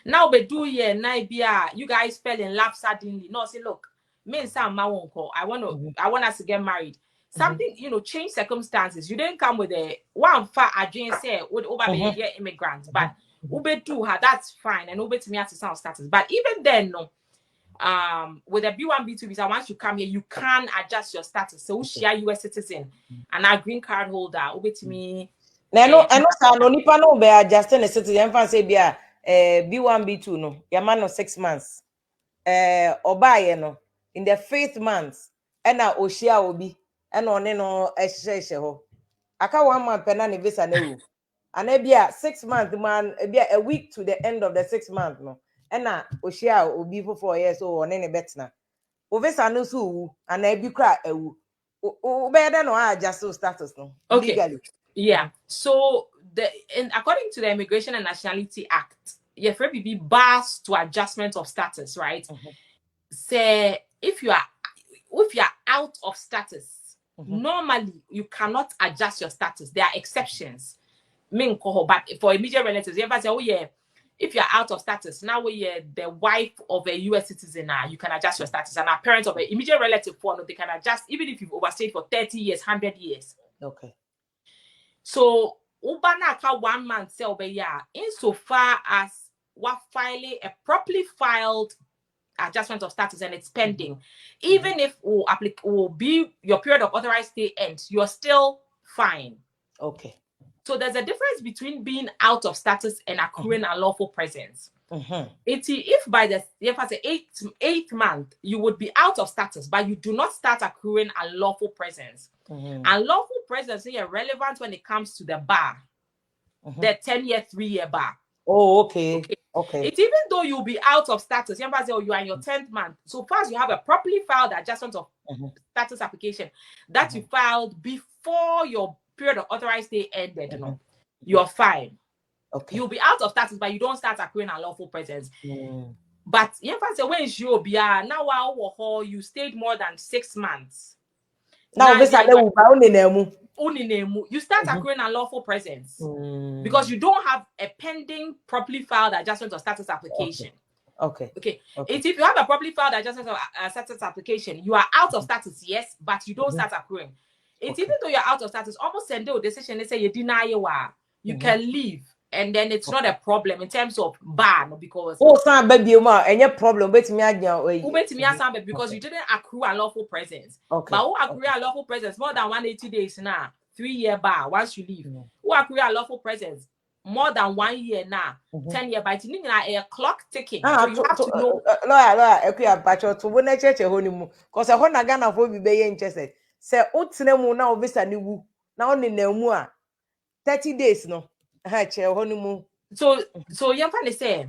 Now, be do ye naibia. You guys fell in love suddenly. No, say, look, me and Sam, my uncle. I want us to get married. Something, you know, change circumstances. You didn't come with a one fat agent say would over be immigrants, but ube do her. That's fine, and ube to me as a sound status. But even then, no. With a B1 B2 visa, once you come here, you can adjust your status. So share U.S. citizen and a green card holder. Over to me. No, nipa no be adjusting the citizen. Fan say be B1 B2 no. Your man no 6 months. Obaye no in the 5th month. Ena oshia obi. Ena one no ehye ho. Aka 1 month pena ne visa na wu. And ebia 6 months man ebia a week to the end of the 6th month no. Ena oshia obi for 4 years so one ne betna. Ovesa no so wu and ebi kra ewu. Obeda no adjust status no. Okay. Legally. Yeah. So according to the Immigration and Nationality Act, your free be bars to adjustment of status, right? Say if you are out of status, normally you cannot adjust your status. There are exceptions. But for immediate relatives, you ever say, oh yeah, if you're out of status, now you're the wife of a U.S. citizen, you can adjust your status. And a parent of an immediate relative, they can adjust even if you've overstayed for 30 years, 100 years. Okay. So, Ubanaka 1 month sell by year, insofar as what filing a properly filed adjustment of status and it's pending, even if will be your period of authorized stay ends, you're still fine. Okay. So there's a difference between being out of status and accruing unlawful presence. If by the 8th month you would be out of status, but you do not start accruing unlawful presence. Unlawful presence is relevant when it comes to the bar, the 10-year, 3-year bar. Oh, okay. It's even though you'll be out of status, you are in your 10th month. So far as you have a properly filed adjustment of status application that you filed before your period of authorized stay ended, you're fine. Okay. You'll be out of status, but you don't start accruing unlawful presence. But when you be now you stayed more than 6 months. Now you start accruing unlawful presence because you don't have a pending properly filed adjustment of status application. Okay. If you have a properly filed adjustment of status application, you are out of status, yes, but you don't start accruing. Even though you're out of status, almost send a decision. They say you deny you can leave, and then it's not a problem in terms of ban because any problem because you didn't accrue unlawful presence. But who accrue unlawful presence more than 180 days now, 3-year bar once you leave. Who accrue unlawful presence more than 1 year now, 10 year by a clock ticking. Ah, so you have to know. Lawyer, Akua, Pacho, to one church honeymoon, because I want a Ghana for be interested. Say, Utsinemu now visa new, now only Nemua 30 days no. Hatch honeymoon. So you can say,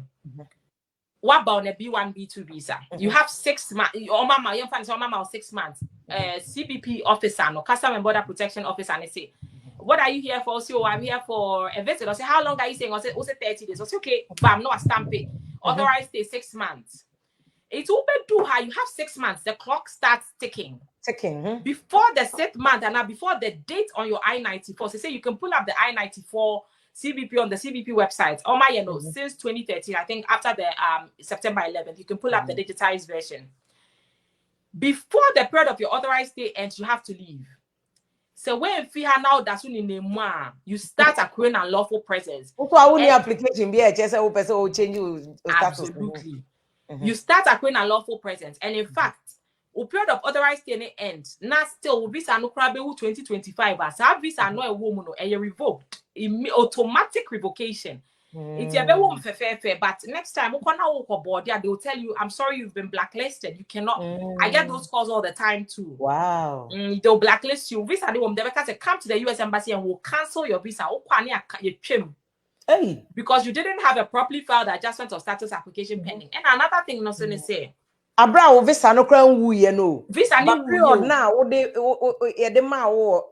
what about a B1, B2 visa? You have 6 months, or mama, you find some mama 6 months. CBP officer, no Customs and Border Protection officer, and they say, what are you here for? So I'm here for a visit. I say, how long are you saying? I say, 30 days. I say, okay, bam, no, I stamp it. Authorized stay 6 months. It's open to her. You have 6 months. The clock starts ticking. Before the 6th month, and now before the date on your I-94. So say you can pull up the I-94 CBP on the CBP website. Oh my, since 2013, I think after the September 11th, you can pull up the digitized version. Before the period of your authorized stay ends, you have to leave. So when now that's when you start accruing unlawful presence. Any application be a person will change your status. Absolutely. You start accruing unlawful presence, and in fact, the period of authorized stay ends. Now still visa no crab 2025 as our visa no a woman a revoked, automatic revocation. It's a very woman fair, but next time they will tell you, I'm sorry, you've been blacklisted. You cannot. I get those calls all the time too. Wow. They'll blacklist you. Visa they will come to the U.S. embassy and will cancel your visa. Hey. Because you didn't have a properly filed adjustment of status application pending. And another thing, no say. Abra visa no crown wu ye no. Visa ni period now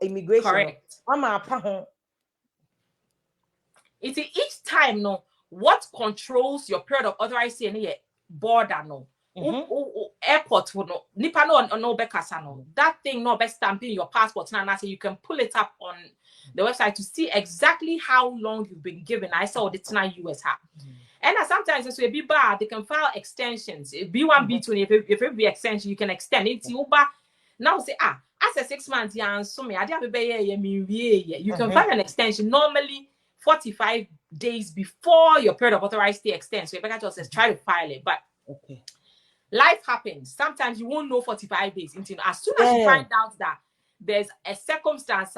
immigration. Correct. Mama pa. It's each time no what controls your period of authorized stay border no. Airport no nipa no bekasa no. That thing no be stamping your passport now say you can pull it up on the website to see exactly how long you've been given. I saw the U.S.A. And sometimes it's a bit bad. They can file extensions. B1, B2, if it be extension, you can extend it. Now say, after 6 months, you can file an extension normally 45 days before your period of authorized stay extends. So you says try to file it. But life happens. Sometimes you won't know 45 days until as soon as you find out that there's a circumstance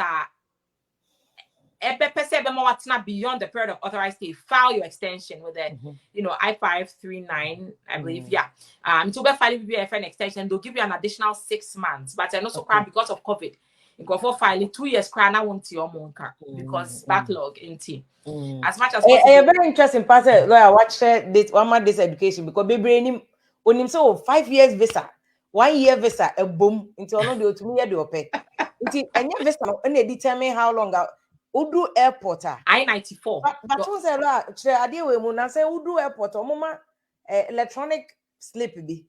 beyond the period of authorized stay, file your extension with the I-539, I believe. To be filing an extension, they'll give you an additional 6 months. But I also because of COVID, you go for filing 2 years crown. I want your monka because backlog in team. As much as possible. A very interesting part. Lawyer, watch this one more this education because baby on him so 5 years visa, 1 year visa, a boom into another to me do pay. And your visa and they determine how long Udu airport I-94. But who say la idea we muna say Udu airport mama electronic slip be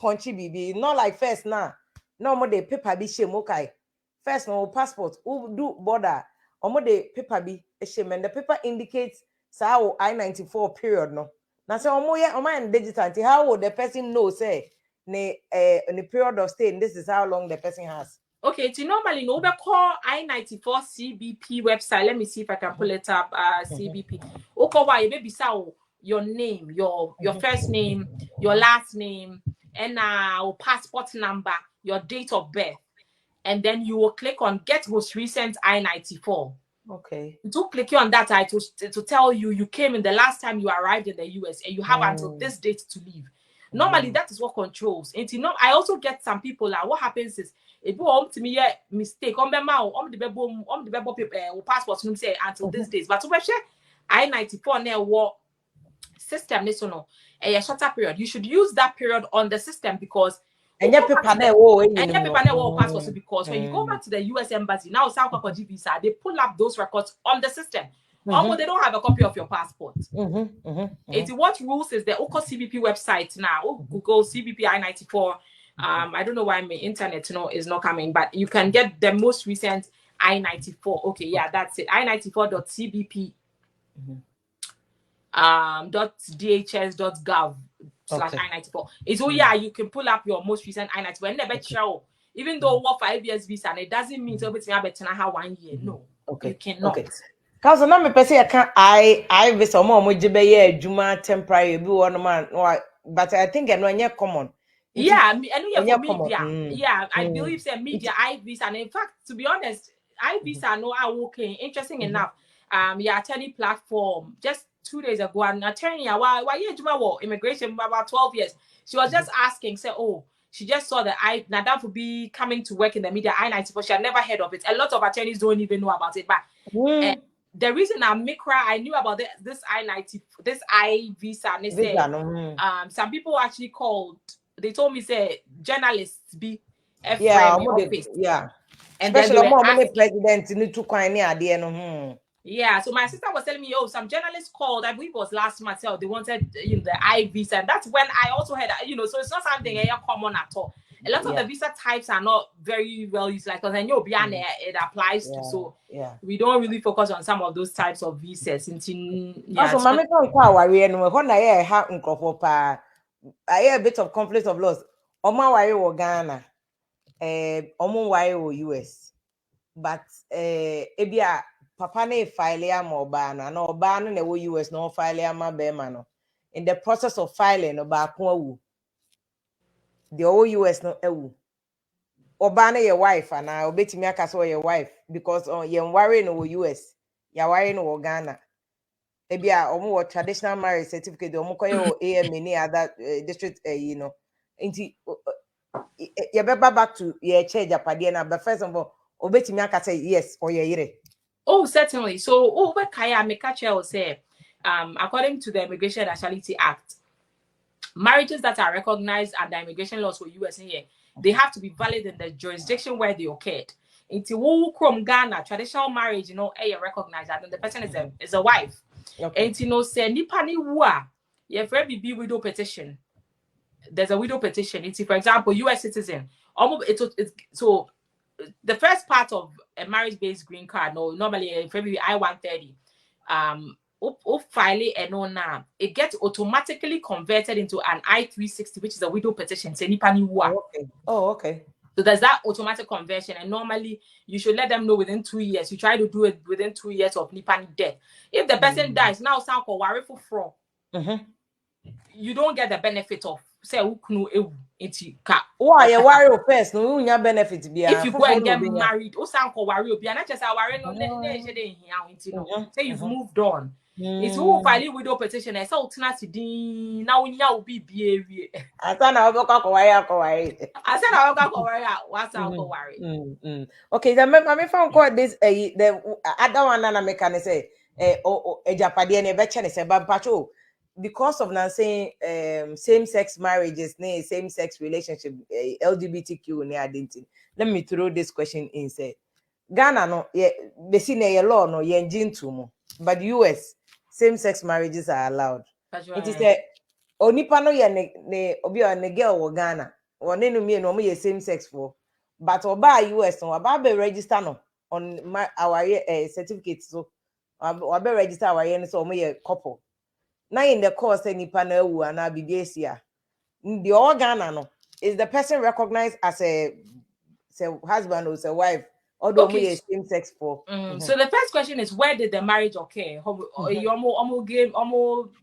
punchy be not like first now. No more the paper be shame okay. First no passport Udu border or the paper be shame and the paper indicates sao I-94 period no. Now say omo digital how would the person know say in the period of stay this is how long the person has. Okay, so normally no call I-94 CBP website. Let me see if I can pull it up. CBP. Okay, maybe your name, your first name, your last name, and passport number, your date of birth, and then you will click on get most recent I-94. Okay. To click on that to tell you came in the last time you arrived in the US and you have until this date to leave. Normally that is what controls. And I also get some people what happens is if you want to me mistake on the passport say until this date. But over I-94 now what system a shorter period. You should use that period on the system because and your paper passport because when you go back to the U.S. embassy now South Africa visa they pull up those records on the system. Almost they don't have a copy of your passport. It's what rules is the Oko CBP website now. Google CBP I-94. I don't know why my internet is not coming, but you can get the most recent I-94. Okay, yeah, that's it. I-94.cbp .dhs.gov /I-94. It's you can pull up your most recent I-94 and never show. Even though what 5 years visa and it doesn't mean so it's better how 1 year. No, you cannot. Because now me person I visa mo jibe ye juma temporary be one man but I think I know any common. Yeah, I know for media. Yeah, I believe say media I visa and in fact to be honest I visa no I okay. Interesting enough. yeah, attorney platform just 2 days ago. An attorney, why you immigration about 12 years. She was just asking, say, oh, she just saw that Nadab would be coming to work in the media I-94. She had never heard of it. A lot of attorneys don't even know about it. But the reason I knew about this I-90, this I visa, and they said, some people actually called. They told me, say, journalists be office. Yeah. And especially then they were president need to coin idea. Yeah, so my sister was telling me, oh, some journalists called, I believe it was last month, so they wanted, the I visa, and that's when I also heard, so it's not something common at all. A lot of the visa types are not very well used, like, because I know it applies to, so we don't really focus on some of those types of visas. Also, mommy don't call worry anyway. When I have I hear a bit of conflict of laws. Oma worry or Ghana, omo worry or US, but ebia papa ne file am oba no oba no na wo US no file am abema no. In the process of filing oba ko awu. The whole US no ewu. Oba na your wife and I obetimi aka so your wife because ye worry no US, ya worry no Ghana. Ebia omo traditional marriage certificate omo koyo AMA ni other district inti ye beba back to ye change apade na but first of all obetimi aka say yes or ye yire. Oh, certainly. So where Kaya Mekache will say, according to the Immigration Nationality Act, marriages that are recognized under immigration laws for U.S.A, they have to be valid in the jurisdiction where they occurred. Into from Ghana, traditional marriage, recognized that, and the person is a wife. And say Nipani Wa, you for be widow petition. There's a widow petition. It's, for example, U.S. citizen. So the first part of a marriage-based green card, normally February I-130, file and now it gets automatically converted into an I-360, which is a widow petition. Oh, okay. So there's that automatic conversion, and normally you should let them know within 2 years. You try to do it within 2 years of Nipani death. If the person dies, now sound called worry for fraud. You don't get the benefit of say why you worry first no you benefit if you go and get married o sound called worry obi and not just worry no say you've moved on. It's who file widow petition and say ultimately din na unya obi bie I said I will go worry what's worry. Okay, the me found call this the other one na make can say ejapade na be che say ba pacho because of now saying same-sex marriages, same-sex relationship, LGBTQ, identity. Let me throw this question in. Say, Ghana no, basically law no, into but US same-sex marriages are allowed. It is a onipa no ne obi o ne girl wo Ghana, one no me no me same-sex for, but oba US no aba be register no on our certificate so, oba register our so me couple. Now in the course any panel and Abigasia. The Ghana no is the person recognized as a husband or a wife, although we same sex for. So the first question is, where did the marriage occur?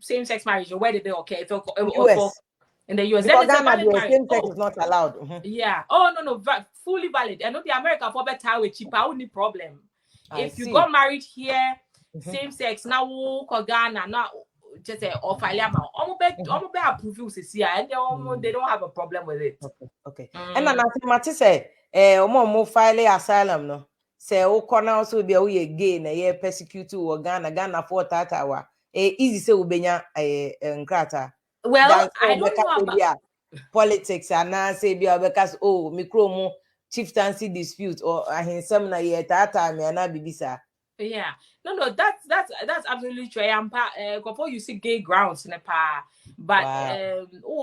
Same sex marriage, where did they occur? US. In the US, because Ghana the same sex is not allowed. Yeah. Oh no, fully valid. And not the America for better with cheaper, only problem. If you got married here, same sex now Ghana now. Just or file approve and they don't have a problem with it. Okay. And then I say mo file asylum no. Say o corner also be we gay na ye persecute or Ghana for tatawa. Easy say ubenya nkrata. Well, I don't know about politics and now say be because mikromo chieftaincy dispute or ahensem na ye tata me na bibisa. Yeah, no, that's absolutely true. Before you see gay grounds in a pa, but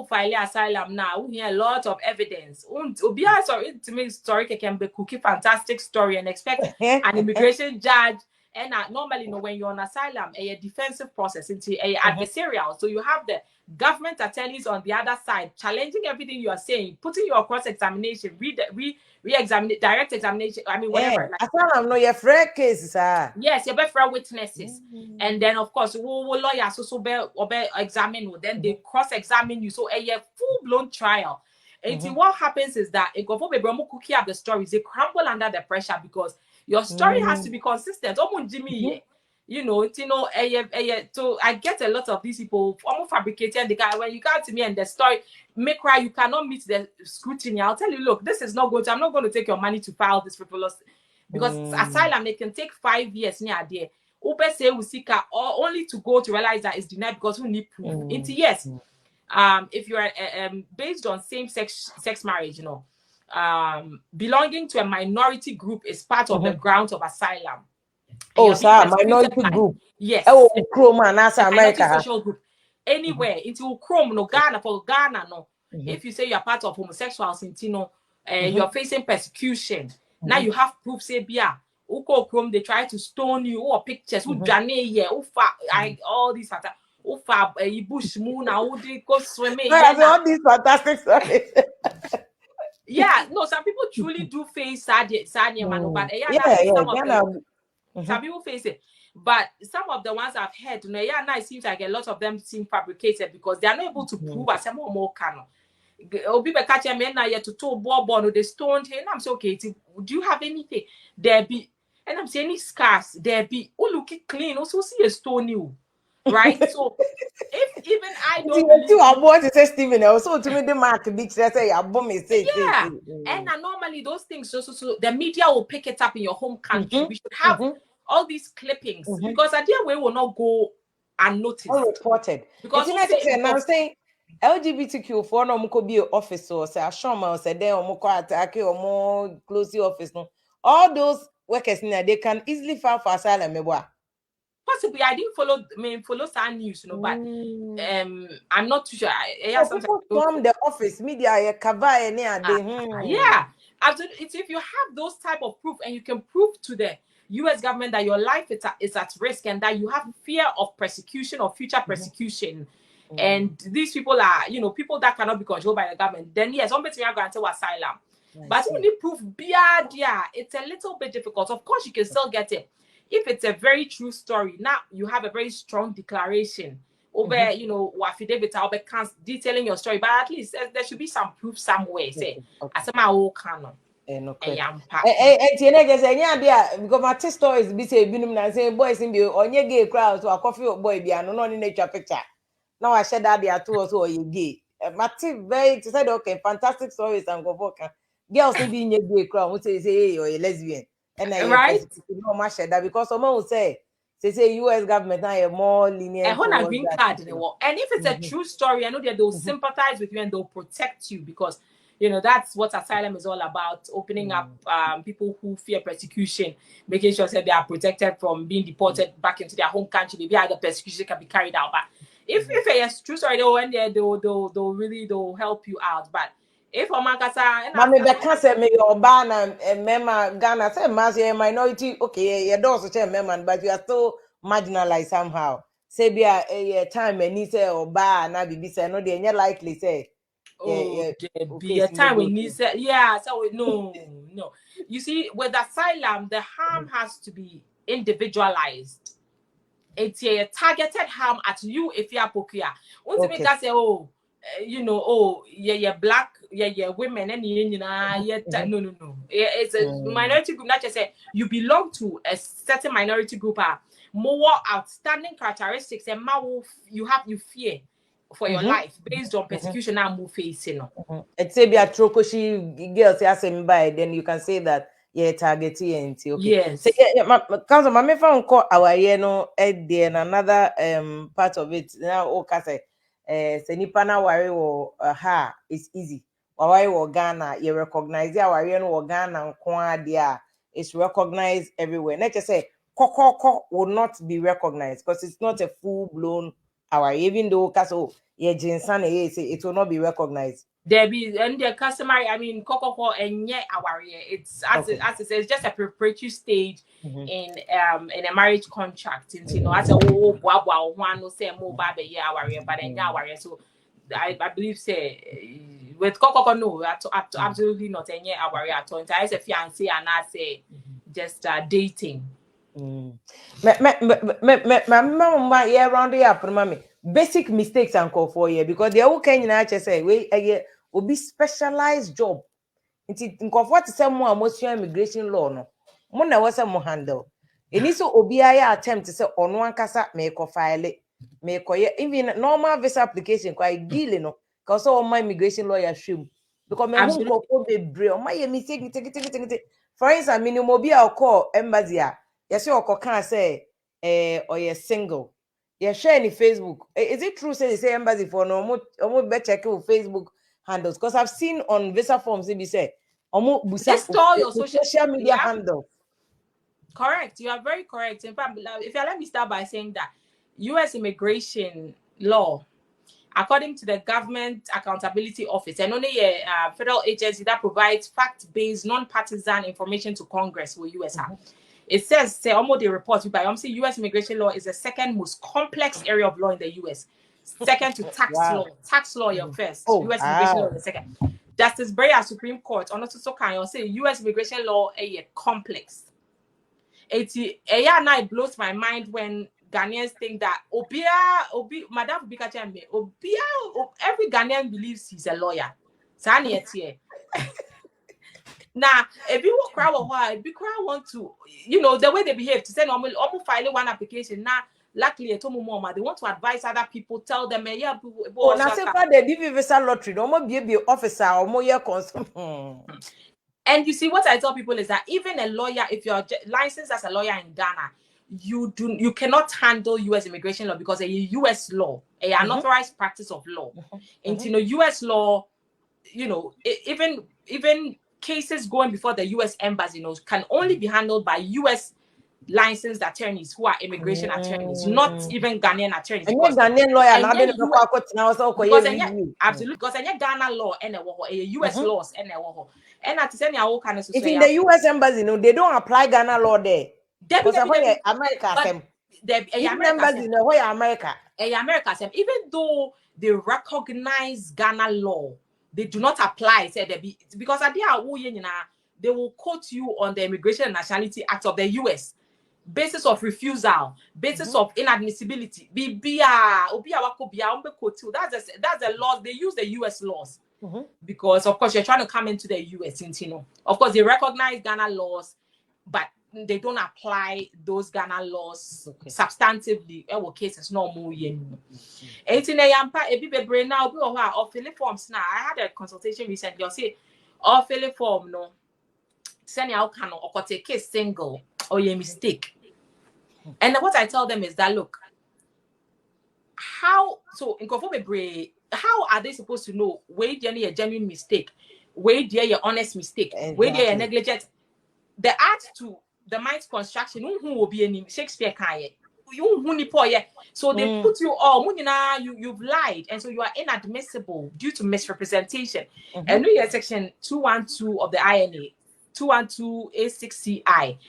file asylum now. We hear a lot of evidence. Sorry to me, story can be cookie fantastic story and expect an immigration judge. And normally, when you're on asylum, a defensive process into a adversarial. So you have the government attorneys on the other side challenging everything you are saying, putting your cross-examination, re-examine, direct examination. I mean, whatever. Asylum, no, your fair cases. Yes, your fair witnesses, and then of course, lawyers also be examine. Then they cross-examine you. So a full-blown trial. And what happens is that if cookie up the stories, they crumble under the pressure because your story has to be consistent. so I get a lot of these people almost fabricating the guy. When you come to me and the story make right, you cannot meet the scrutiny. I'll tell you, look, this is not good. I'm not going to take your money to file this frivolous, because asylum, they can take 5 years near there. Uber say we seek or only to go to realize that it's denied because we need proof. Yes, if you are based on sex marriage, belonging to a minority group is part of the grounds of asylum. Oh, sir, minority group. Yes. Oh, Chrome and America. Social group. Anywhere into Chrome, no Ghana, for Ghana, no. If you say you're part of homosexuals, you're facing persecution. Now you have proof, say, Uko Chrome, they try to stone you, or pictures, all these factors. Bush moon, go swimming. All these fantastic stories. Yeah, no, some people truly do face sad man, but some people face it. But some of the ones I've heard, now it seems like a lot of them seem fabricated because they are not able to prove as more canon. People catch a man yet to talk born, they stoned him. I'm so okay. Do you have anything? There be, and I'm saying any scars, there be, look it clean, also see a stone you. Right? So if even I don't believe I want to say Stephen, also to me the mark big say yeah. And normally those things so the media will pick it up in your home country. We should have all these clippings because idea we will not go unnoticed. Unreported. Because I'm saying LGBTQ for no could be office or say a shoma or say they or more attack or more closely office. No, all those workers in there, they can easily file for asylum. Possibly, I didn't follow some news, but I'm not too sure. People from the office, media, cover yeah, absolutely. It's if you have those type of proof and you can prove to the U.S. government that your life is at risk and that you have fear of persecution or future persecution, and these people are, people that cannot be controlled by the government, then yes, somebody are granted asylum. But when you prove it's a little bit difficult. Of course, you can still get it. If it's a very true story, now you have a very strong declaration over, affidavit, detailing your story, but at least there should be some proof somewhere. Say, as a man canon. Because my two stories be say say boys in the onye gay crowd so a coffee boy be no nature picture. Now I share that there too also you gay. My very to say okay, fantastic stories and go book. Girls in the gay crowd would say hey you're a lesbian. And I no much that because someone will say US government now are more lenient. And green card in the world. And if it's a true story, I know that they'll sympathize with you and they'll protect you because that's what asylum is all about, opening up people who fear persecution, making sure that they are protected from being deported back into their home country. Maybe other persecution can be carried out. But if it's true story, they'll help you out. But if Omakasa Mami Becca said me your ban and Mema Ghana said mass minority, okay, you don't say Meman, but you are still marginalized somehow. Say be a time and he say or ban na be say no they likely say. Be a time when he said, so no. You see, with asylum, the harm has to be individualized. It's a targeted harm at you if you are Poku. Once you make us say, black, women, and no. It's a minority group. Not just say you belong to a certain minority group. More outstanding characteristics and you fear for your life based on persecution and move facing. It's a be a trokoshi girls asking by then you can say that targeting okay. Yes. So council my phone call our there another part of it now okay say nipa na ware wo it's easy ware wo Ghana you recognize our no Ghana nko there it's recognized everywhere. Not just say kokoko will not be recognized because it's not a full blown our even though castle it will not be recognized. There be and the customary, kokoko and it's as it says just a preparatory stage in a marriage contract. As a one no say more baby but so I believe say with kokoko no absolutely not any at all. It's a fiancé and I say just dating. My mom around the up mommy basic mistakes and call for you because they all can say we will be specialized job. It's what is some more immigration law no. Mona was a handle. Eni so obiara attempt to say ono ankasa me ko file me ko even normal visa application quite deal no cause all my immigration lawyer shame because me hu Absolutely. ko bebre o my mistake for instance minimum obi a call embassy a yes you can say or you single you share in Facebook. Is it true say they say embassy for no omo be check your Facebook handles because I've seen on visa forms they be say omo busa Just store your social media yeah. handle. Correct. You are very correct. In fact, if you let me start by saying that U.S. immigration law, according to the Government Accountability Office, and only a federal agency that provides fact-based, non-partisan information to Congress for U.S.A. It says, say, almost the report by U.S. immigration law is the second most complex area of law in the U.S. Second to tax Wow. law. Tax law, your first. Oh, U.S. immigration law, wow. the second. Justice Breyer, Supreme Court, on also can you say U.S. immigration law a complex. It blows my mind when Ghanaians think that Madam Bikacha me every Ghanaian believes he's a lawyer. Now, if you walk around a while, if you want to, the way they behave to say normal, almost filing one application now. Luckily, they want to advise other people, tell them, yeah, Oh, now say for the DV visa lottery, no more be officer or more year And you see, what I tell people is that even a lawyer, if you're licensed as a lawyer in Ghana, you cannot handle U.S. immigration law because a U.S. law, an unauthorized practice of law, and U.S. law, even cases going before the U.S. embassy, can only be handled by U.S. licensed attorneys who are immigration attorneys, not even Ghanaian attorneys. And you Ghanaian lawyer now then absolutely because any Ghana law and a U.S. laws and at the all kind of if in the U.S. embassy, they don't apply Ghana law there. Because America, even embassy, where America. America, even though they recognize Ghana law, they do not apply. Because they will quote you on the Immigration and Nationality Act of the U.S. basis of refusal, basis of inadmissibility. That's the laws. They use the U.S. laws because, of course, you're trying to come into the U.S. Of course, they recognize Ghana laws, but they don't apply those Ghana laws substantively. Cases no more. Now, forms now. I had a consultation recently. You'll say, or fill a form no. Send out can or take a single or a mistake. And what I tell them is that look, how are they supposed to know where there a genuine mistake, where there a honest mistake, where there a negligent? The art to the mind's construction, who will be in Shakespeare so they put you all you've lied, and so you are inadmissible due to misrepresentation. And we are section 212 of the INA, 212 A6CI.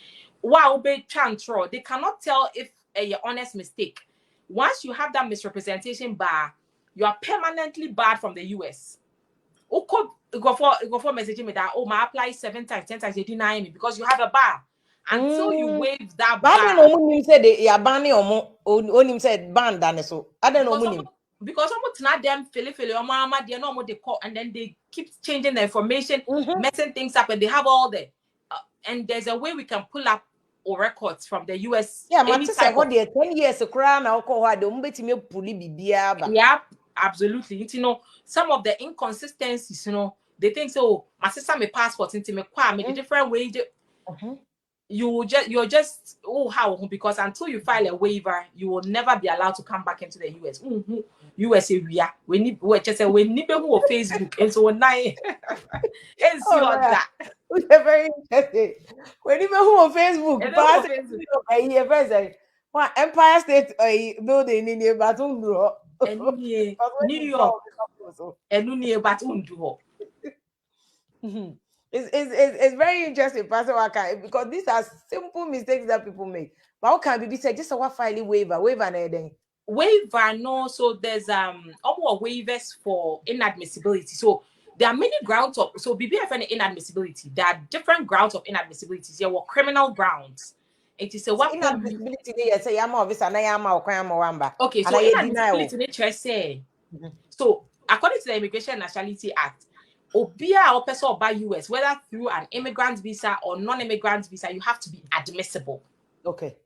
Wow, they cannot tell if a honest mistake. Once you have that misrepresentation bar, you are permanently barred from the US. Go for messaging me that I apply 7 times, 10 times, they deny me because you have a bar. Until you waive that bar. I don't know said they are banning or said ban done so. I don't know. Because almost not them or mama, they know what they call, and then they keep changing the information, messing things up, and they have all the and there's a way we can pull up or records from the US. Yeah, man, say what 10 years a crown alcohol, don't bet me pully be. Yeah, absolutely. Some of the inconsistencies, they think so. My sister my passport into me a different way. You're just how because until you file a waiver, you will never be allowed to come back into the US. USA we just say we need who Facebook and so on. And see all that. Which are very interesting. When even who on Facebook, pass Empire State building in the Baton New York and it's very interesting, Pastor Waka, because these are simple mistakes that people make. But how can be said just a filing waiver and anything? Waiver, no. So there's more waivers for inadmissibility. So there are many grounds of BBF and inadmissibility. There are different grounds of inadmissibility. There were criminal grounds. It is a what inadmissibility. Yes, I am officer and I am wamba. Okay, so inadmissibility nature say. So according to the Immigration and Nationality Act, Obia or person by US, whether through an immigrant visa or non-immigrant visa, you have to be admissible. Okay.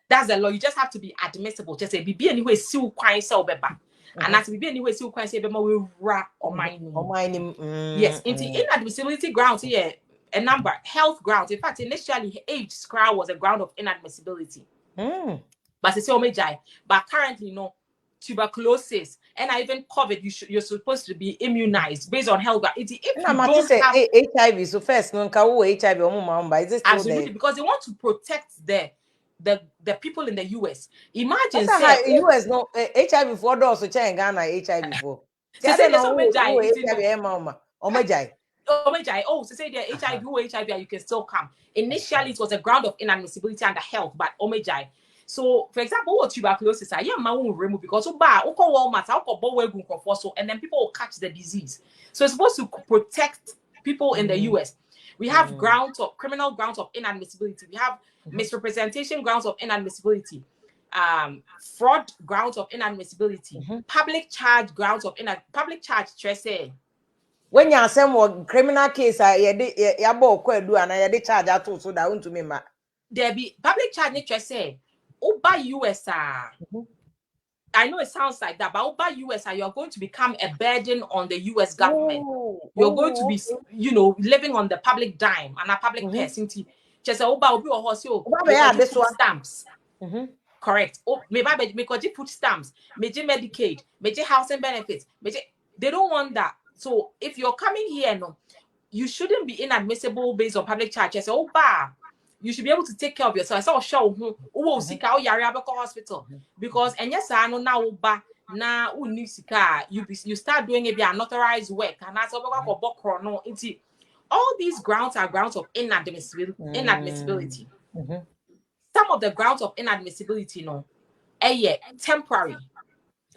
That's the law. You just have to be admissible. Just say be anyway still quite so beba. And as be anyway still quite say bema we wrap or mine. Yes, into inadmissibility grounds here a number health grounds. In fact, initially age scale was a ground of inadmissibility. But it's still but currently no tuberculosis and even COVID, you're supposed to be immunized based on health. If you don't have HIV, so first no HIV is it still absolutely there? because they want to protect the people in the US. Imagine say US no HIV for those so Ghana HIV for. So say there's so many oh, so say the HIV, you can still come. Initially, it was a ground of inadmissibility under health, but omejai. So, for example, what tuberculosis, I am my own remove because and then people will catch the disease. So it's supposed to protect people in the US. We have grounds of criminal grounds of inadmissibility. We have misrepresentation grounds of inadmissibility. Fraud grounds of inadmissibility. Public charge grounds of public charge stress. When you say more criminal case, ya bo kwadu and ya de charge out so that won't me ma. There be public charge nature say, Oba U.S.A. I know it sounds like that, but Oba U.S.A. you're going to become a burden on the U.S. government. You're going to be, living on the public dime and a public person. Just Oba Obi or Hosio, food stamps. Correct. Oh, maybe because you food stamps, maybe Medicaid, maybe housing benefits, they don't want that. So if you're coming here, no, you shouldn't be inadmissible based on public charges. You should be able to take care of yourself. I saw show who seek out hospital because and yes, I know now you start doing it unauthorized work and that's all these grounds are grounds of inadmissibility. Some of the grounds of inadmissibility, temporary.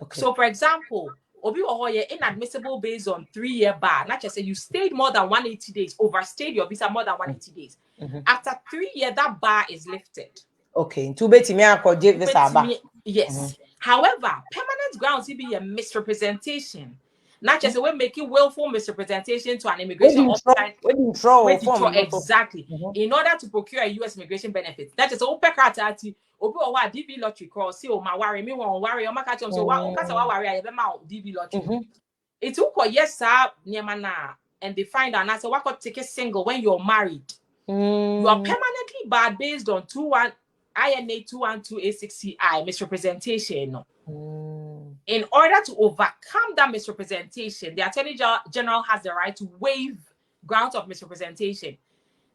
Okay. So, for example, Obi inadmissible based on 3-year bar. Not just say you stayed more than 180 days, overstayed your visa more than 180 days. After 3 years, that bar is lifted. Okay. Visa. Yes. However, permanent grounds will be a misrepresentation. Not just a way making willful misrepresentation to an immigration officer. Exactly. In order to procure a U.S. immigration benefit. That is open criteria. Obi or what DB lottery cross, see, my worry, me won't worry, or my catch on so what worry, I have a DB lottery. It took yes, sir, near mana, and they find an answer. What could take a single when you're married? You are permanently barred based on INA 212A6CI misrepresentation. In order to overcome that misrepresentation, the Attorney General has the right to waive grounds of misrepresentation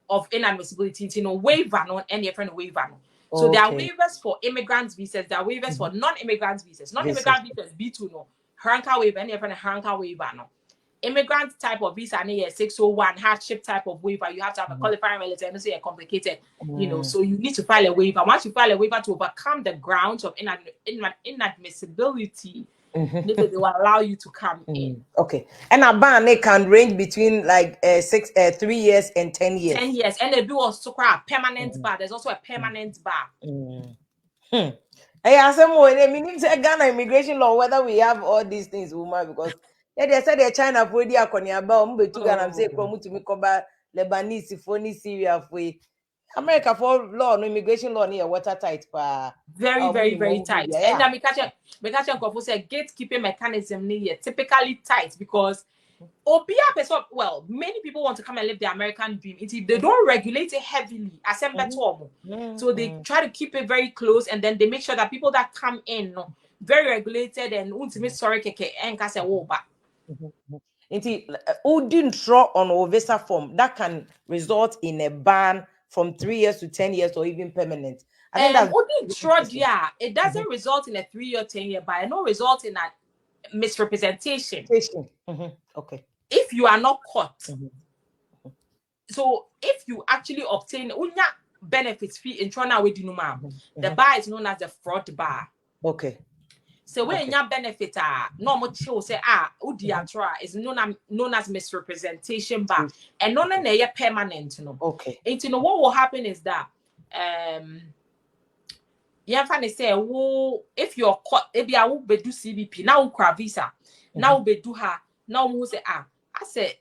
of inadmissibility. Waiver on any different waiver. So there are waivers for immigrant visas, there are waivers for non-immigrant visas. Non-immigrant visas, B2 no. Haranka waiver, any different Haranka waiver no. Immigrant type of visa, 601 hardship type of waiver. You have to have a qualifying relative and say complicated, so you need to file a waiver. Once you file a waiver to overcome the grounds of inadmissibility, they will allow you to come in. Okay. And a ban they can range between like 3 years and 10 years. 10 years. And they do also a permanent bar. There's also a permanent bar. I ask them more. I mean, Ghana immigration law, whether we have all these things, woman, because they said they're China for the Akonia about Ghana, say, promote to me cover Lebanese, phony, Syria, for America for law, no immigration law near watertight. Very, very, very tight. And then we catch a gatekeeping mechanism near typically tight because many people want to come and live the American dream. If they don't regulate it heavily, so they try to keep it very close, and then they make sure that people that come in very regulated and ultimately sorry and can say who didn't draw on a visa form that can result in a ban from 3 years to 10 years or even permanent. I think that's it doesn't result in a 3-year, 10-year ban. It no result in a misrepresentation. Okay. If you are not caught, so if you actually obtain benefits fee in China with the bar is known as the fraud bar. Okay. So when your benefit are normal chill say udiatra is known as misrepresentation bar and none of permanent Okay. And what will happen is that say if you're caught maybe I will do CBP now visa now be do her now say I said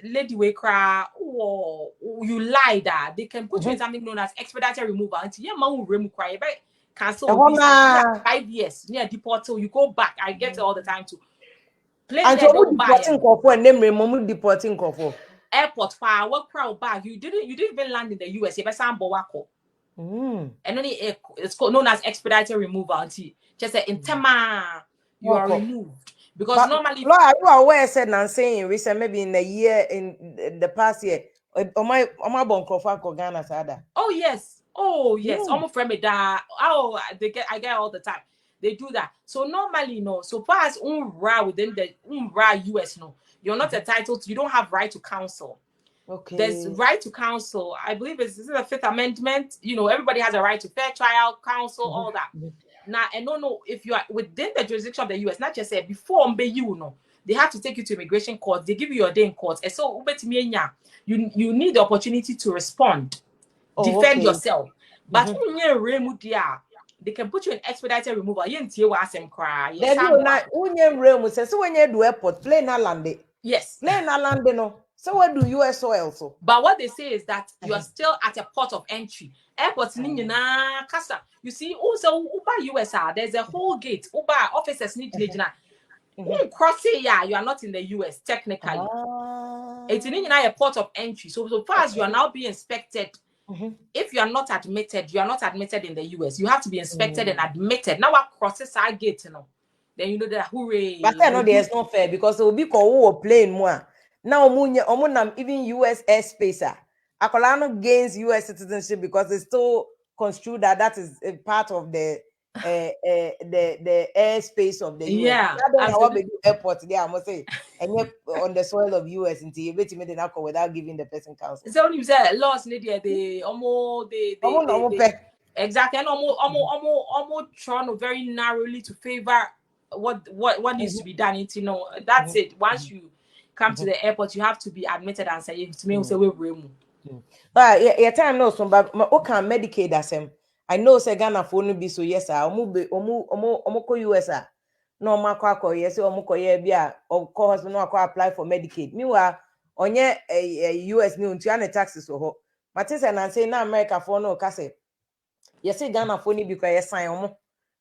lady we cry, oh, you lied, they can put you in something known as expedited removal. Until your mom will remove cry, but cancel visa 5 years near deport till you go back. I get it all the time too. And so deporting for name remove deporting for airport far what crowd back. You didn't even land in the U.S. You better Boako. And only it's known as expedited removal. Until just say in Tema you are removed. Because normally, Law, you are aware said and saying recent maybe in the year in the past year. My bonkofa ko Ghana sada. Oh yes, almost from me that. Oh, I get all the time. They do that. So normally, no. So far as within the US, no, you're not entitled to. You don't have right to counsel. Okay. There's right to counsel. I believe it's the Fifth Amendment. You know, everybody has a right to fair trial, counsel, all that. Now, I don't know if you are within the jurisdiction of the US, not just say before you know, they have to take you to immigration court, they give you your day in court. And so you need the opportunity to respond, defend yourself. But when you're they can put you in expedited removal. You ain't cry. So when you do airport, plane land. Yes. Plane land no. So what do US soil so? But what they say is that you are still at a port of entry. Airports kasa. You see, also Uber U.S.A. There's a whole gate. Uber officers need to cross it, you are not in the US technically. It's in a port of entry. So far as you are now being inspected, if you are not admitted, you are not admitted in the US. You have to be inspected and admitted. Now what crosses our gate, you know? Then you know that hooray. But I know there's no fair because it will be called plane more. Now even US airspace. Akolano gains US citizenship because it's still construed that is a part of the airspace of the US. Yeah. I don't know airport there, I must say. And yet on the soil of US until you wait to make an alcohol without giving the person counsel. So you say laws need they exactly and almost trying very narrowly to favor what needs to be done. You know, that's it. Once you come to the airport, you have to be admitted and say to me say we room. But your time knows some but okay Medicaid as I know say Ghana for no be so yes omo U.S.A. no makwa yes omo ye bia of course no apply for Medicaid. Meanwhile onye US ni untu an taxes ho. Matisa na say na America for no ka say yes Ghana for ni because yes sign omo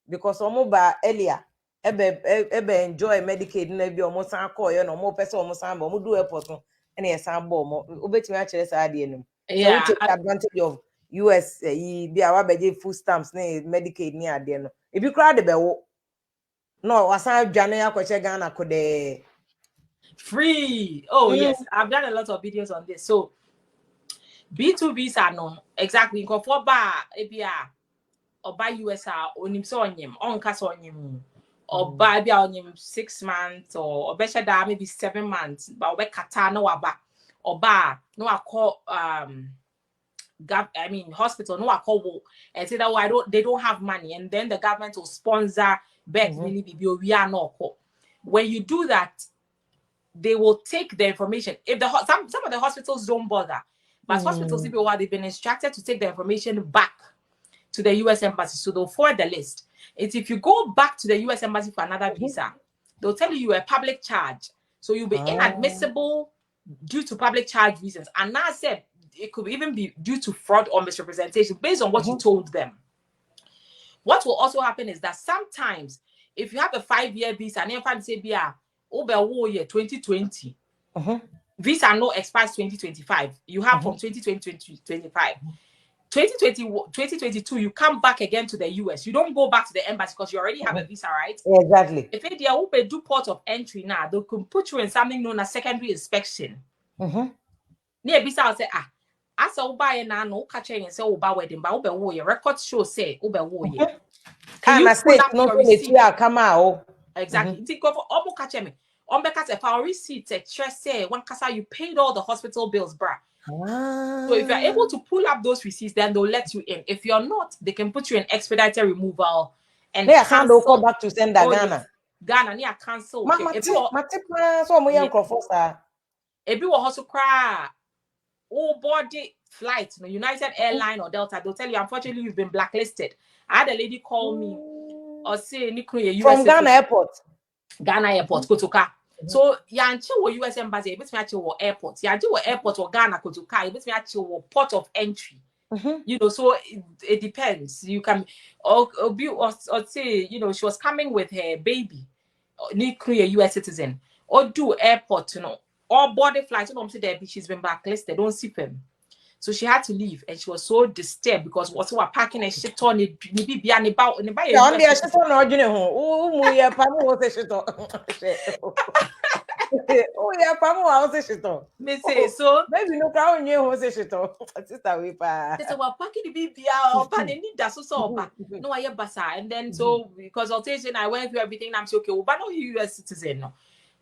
because omo ba earlier ebe enjoy Medicaid na bi omo san call you no omo person omo san ba omo do airport no and yes san bo omo obetimi a kire sa ade no. So we take advantage of US be our beje food stamps na Medicaid ni ade no. If you cry the bewo no wasan dwane akwache Ghana ko de free. Yes, I've done a lot of videos on this. So B2 visa no exactly for ba ebia oba U.S.A. onim so onyem onka so onyem oba bia onyem 6 months or obesha da maybe 7 months but oba kata na waba oba no akọ hospital no akọ and say that they don't have money and then the government will sponsor birth really be we are no. When you do that, they will take the information. If some of the hospitals don't bother, but hospitals they've been instructed to take the information back to the U.S. Embassy, so they'll forward the list. It's if you go back to the U.S. Embassy for another visa, they'll tell you a public charge, so you'll be inadmissible due to public charge reasons. And now I said it could even be due to fraud or misrepresentation based on what you told them. What will also happen is that sometimes if you have a 5-year visa and then say over year 2020 visa no expires 2025, you have from 2020 to 2025. 2022 you come back again to the US. You don't go back to the embassy because you already have a visa, right? Exactly. If they are do port of entry now, they can put you in something known as secondary inspection. Near visa will say as a buy now no catch and say wedding but your record show say can you pull up your receipt? Exactly. Think of almost catch me. On because if our receipt say one casa you paid all the hospital bills, bruh. So if you're able to pull up those receipts, then they'll let you in. If you're not, they can put you in expedited removal and cancel. Go back to send that Ghana. Ghana near cancel. If you also cry body flight, United Airline or Delta, they'll tell you unfortunately you've been blacklisted. I had a lady call me or say from Ghana Airport. Ghana Airport, Kotoka. So yanchi wo US embassy, bet me achi wo airport. Yanchi wo airport or Ghana kotuka, bet me achi wo port of entry. You know, so it depends. You can or say, you know, she was coming with her baby, need a US citizen, or do airport, you know, or border flights. You know, she's been blacklisted. Don't see them. So she had to leave, and she was so disturbed because what we were packing and shit on it. Maybe be an about and buy a on the shit on ordinary home. Oh, yeah, Pamu was a shit on. Oh, yeah, Pamu was a shit on. Me say so. Maybe no crown you was a shit on. Sister, we pa. They say we're packing the baby out, but they need that so no, I have basa, and then so because consultation, I went through everything. I'm so okay, but no US citizen no.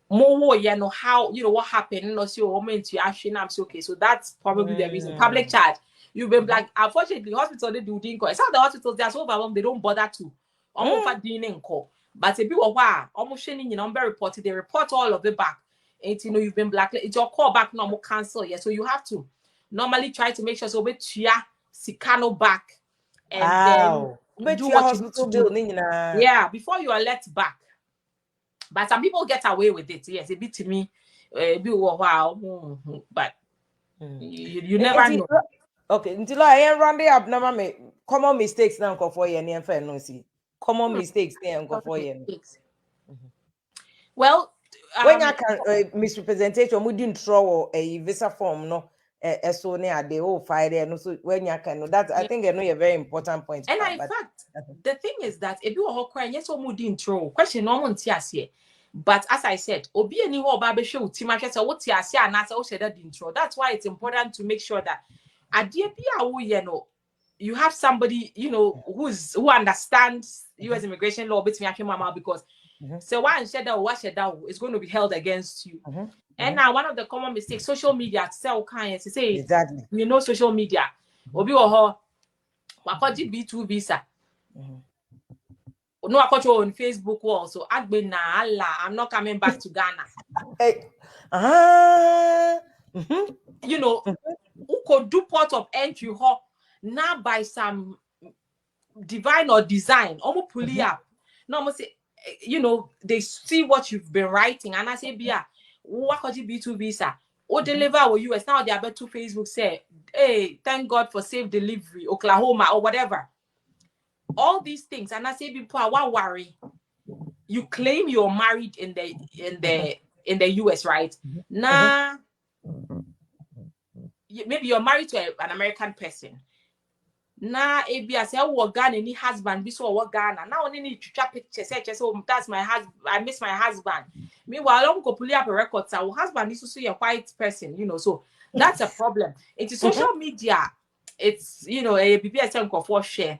More, you know how you know what happened. No, so moment to action. I'm so okay. So that's probably the reason. Public charge. You've been like, unfortunately, hospital they do didn't call. It's not the hospitals they're so overwhelmed. They don't bother to. Almost for doing call. But if you are almost showing your number reported, they report all of it back. And you know you've been blacklisted. It's your call back normal cancel. Yeah, so you have to normally try to make sure so we Sikano back and then do what you need to do. Yeah, before you are let back. But some people get away with it. Yes, a bit to me, be a while, but you never know. Okay, until I am rounding up, no, common mistakes now for you and fair no see. Common mistakes there for you. Well, when you can misrepresentation, we didn't throw a visa form, no. So near the whole fire there, no. So when you can, that I think I know a very important point. And in fact, the thing is that if you are crying, yes, or didn't throw question no one tears here. But as I said, obi any whole baby show Timasha so what tears here and answer said that didn't throw. That's why it's important to make sure that at the you know you have somebody you know who understands US immigration law between your mama because so one said that what said that is going to be held against you. And now one of the common mistakes, social media sell clients to say exactly you know social media. Obi or her B2 visa. No, I caught you on Facebook wall. So I'm not coming back to Ghana. You know, who could do port of entry now by some divine or design, almost pull it up. No, almost say, you know, they see what you've been writing, and I say, Bia, what could you B2 visa? Or deliver or US now they are better to Facebook say, hey, thank God for safe delivery, Oklahoma or whatever. All these things, and I say people are what worry. You claim you're married in the US, right? Nah, maybe you're married to an American person. Nah, I say, oh, Ghana, any husband, this or what Ghana. Now only need to trap pictures, say, oh, that's my husband. I miss my husband. Meanwhile, I don't go pull up a record. So husband is also a white person, you know. So that's a problem. It's social media. It's you know a BBS for share.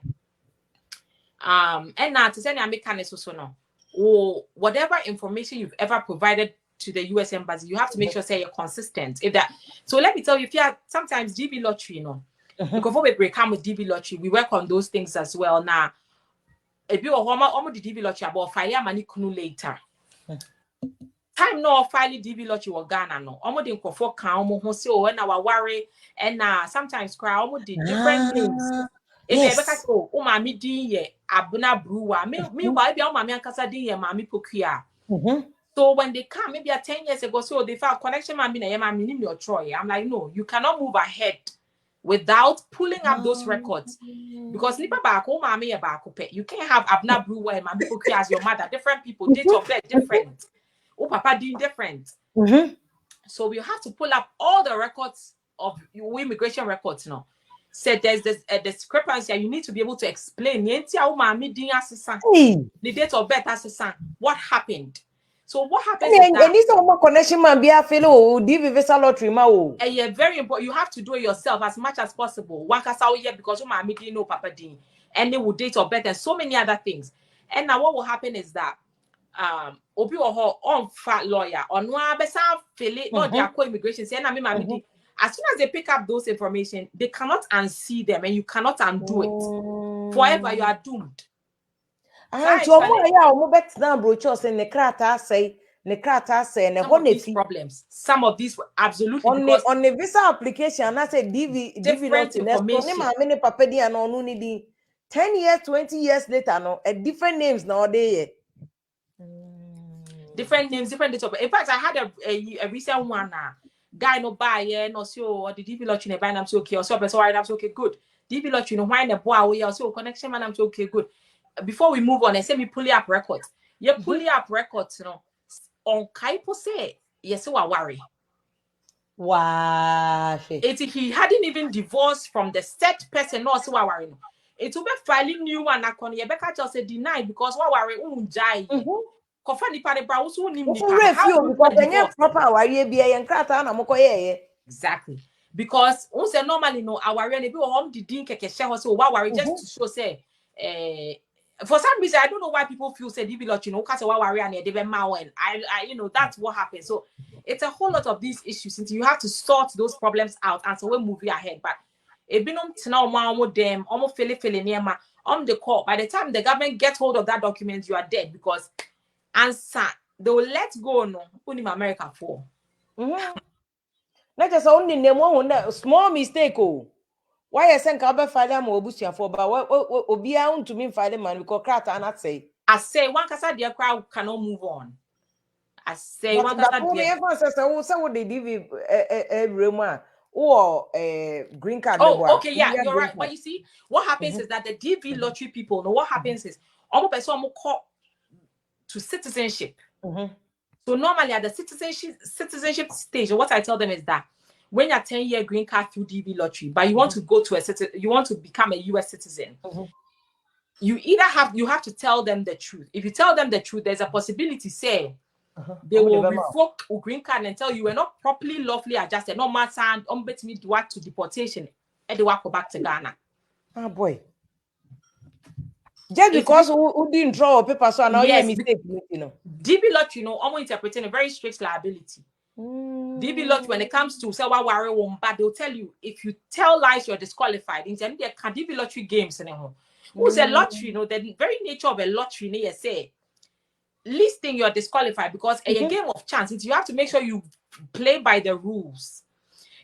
And now to say American is also no. Or whatever information you've ever provided to the US embassy, you have to make sure say you're consistent. If that, so let me tell you, if you have sometimes DB lottery, you know, before we break come with DB lottery, we work on those things as well. Now, if you are almost the DB lottery about fire money kunu later. Time no file DB lottery or Ghana no. Almost in for almost say when our worry and sometimes cry almost the different names. If you ever go, oh, mommy, dear, Abuna Brewer, meanwhile, if your mommy and Casa dear, mommy Pokia. So when they come, maybe 10 years ago, so they found connection, mommy, in your Troy. I'm like, no, you cannot move ahead without pulling up those records. Because Nipa Bako, mommy, you can't have Abuna Brewer and mommy Pokia as your mother. Different people, date of birth different. Oh, Papa doing different. So we have to pull up all the records of your immigration records now. Said there's this discrepancy and you need to be able to explain the date of birth what happened. So what happens is that need some connection man be a fellow DV visa lottery yeah, very important. You have to do it yourself as much as possible. Because didn't know Papa Dean and they will date of birth and so many other things. And now what will happen is that obi or her on fat lawyer on one not their co-immigration say as soon as they pick up those information, they cannot unsee them and you cannot undo it. Forever you are doomed. Some of these absolutely on the visa application, I said different information. 10 years, 20 years later, no, different names now there. Different names, different dates of birth. In fact, I had a recent one. Guy no buy no so or the DB lottery ne buy I'm so okay or so I'm so okay good. DB lottery no why ne boy we also connection man I'm so okay good. Before we move on, I say me pull up records. You pull up records, you know. On Kaipo say yes, so I worry. Wow. He hadn't even divorced from the set person, no, so I worry. It will be filing new one. You better just say deny because what worry jai. Exactly. Because we say normally no our be home the din keke share so what worry just to show say for some reason I don't know why people feel say DB lot, you know, cause what worry and they be and I you know that's what happens. So it's a whole lot of these issues since you have to sort those problems out and so we move ahead. But it been them almost feeling near on the court. By the time the government gets hold of that document, you are dead because answer they will let go no only America for. Not just only name one small mistake. Oh, why I send Calber Father Mobusia for but what Obia to me Father man because crack and not say. I say one casa dear crowd cannot move on. I say But one casa dear. So what they give a rumor or a green card. Oh, okay, yeah, you're right. But you see, what happens is that the DV lottery people know what happens is almost person call to citizenship. So normally at the citizenship stage, what I tell them is that when you're 10-year green card through DV lottery, but you want to go to you want to become a U.S. citizen, you have to tell them the truth. If you tell them the truth, there's a possibility, say, they will revoke a green card and tell you we're not properly lawfully adjusted. No matter bet me what to deportation, and they walk back to Ghana. Ah boy. Just because who didn't draw a paper, so now yes, you mistake, you know. DB lot, you know, almost interpreting a very strict liability. DB lot, when it comes to say what worry won't, but they'll tell you if you tell lies, you're disqualified. In there can DB lottery games anymore. Who's a lottery? You know, the very nature of a lottery, you say, least thing you're disqualified because a game of chance. You have to make sure you play by the rules.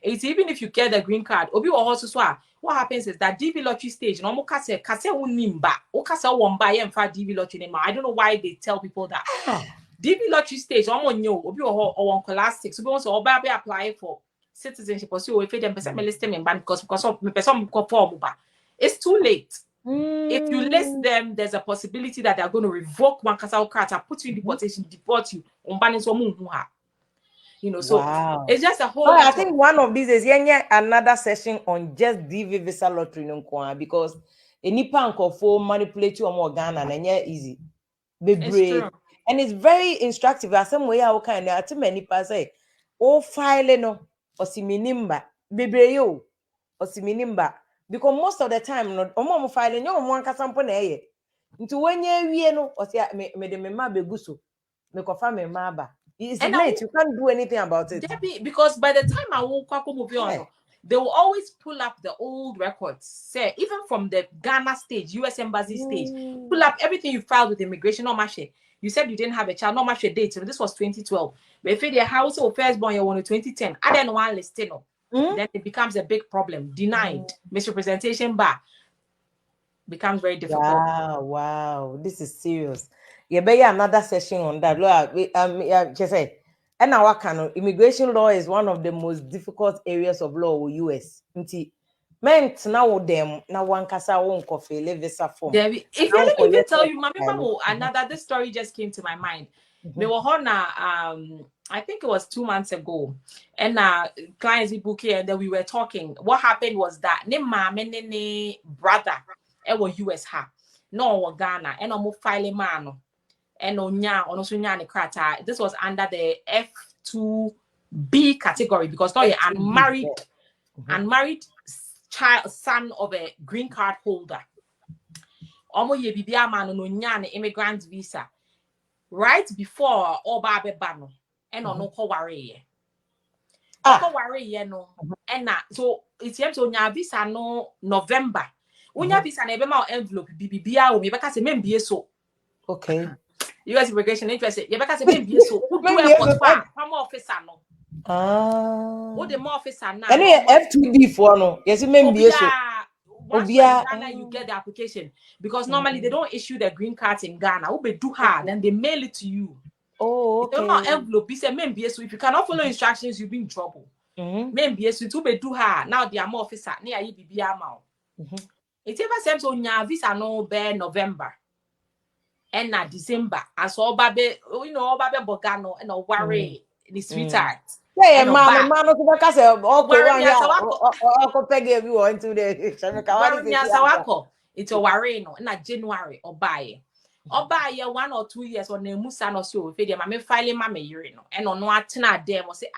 It's even if you get the green card, Obi will also swear. What happens is that DV lottery stage, no more kase unimba, o kase womba ye mfa DV lottery name. I don't know why they tell people that. DV lottery stage, omo nyo, Obi or classics. So we want to oba apply for citizenship. So if them person list them in ban because of person form, it's too late. If you list them, there's a possibility that they're going to revoke one castle card, put you in deportation, deport you. You know, so it's just a whole. I think one of these is another session on just DV visa lottery because any punk of four manipulate you or more Ghana and easy. Be brave. And it's very instructive. As some way I kind of too many say, oh file no or siminimba, be brave or siminimba. Because most of the time, no, omo filing no one can sample na into when you no or say me the mema be guso me confirm me maba. It's late. You can't do anything about it. Because by the time I will move on, they will always pull up the old records. Say even from the Ghana stage, U.S. Embassy stage, pull up everything you filed with immigration. No matter you said you didn't have a child. No matter date. So this was 2012. But if your household first born you want 2010, I don't one listing. Then it becomes a big problem. Denied misrepresentation bar becomes very difficult. Wow, this is serious. You better another session on that. Just say, and our canon immigration law is one of the most difficult areas of law in U.S. Meant now them now one casa won't coffee visa form. If you let me even tell you, another this story just came to my mind. Me I think it was 2 months ago, and clients book here, and then we were talking. What happened was that ne brother was U.S.A. no Ghana, and filing man, and this was under the F2B category because now you're unmarried child son of a green card holder. Ye bibia man no nya immigrant visa right before oba be bano and no ko worry no and so it's yem so nya visa no November unya visa na be ma envelope bibia o me beka se membie so okay US immigration interest ye beka se membie so do airport farm officer no what the more officer now any F2D for no yes membie so once in Ghana, you get the application because normally they don't issue the green cards in Ghana. They do her, then they mail it to you. Oh, It's not okay. envelope. Be say maybe so if you cannot follow instructions, you'll be in trouble. Maybe so to be do her now. The am officer near you be amount. It ever seems on your visa no be November and na December. And so baby, you know, baby Bogano and no worry the sweetheart. Yeah, man, so because Worry me as a wako. peg you on to the Worry me as a wako. It's a worry no na January or buy. Or buy 1 or 2 years on the musa no so if they ma me file ma me yere no and on what na dem say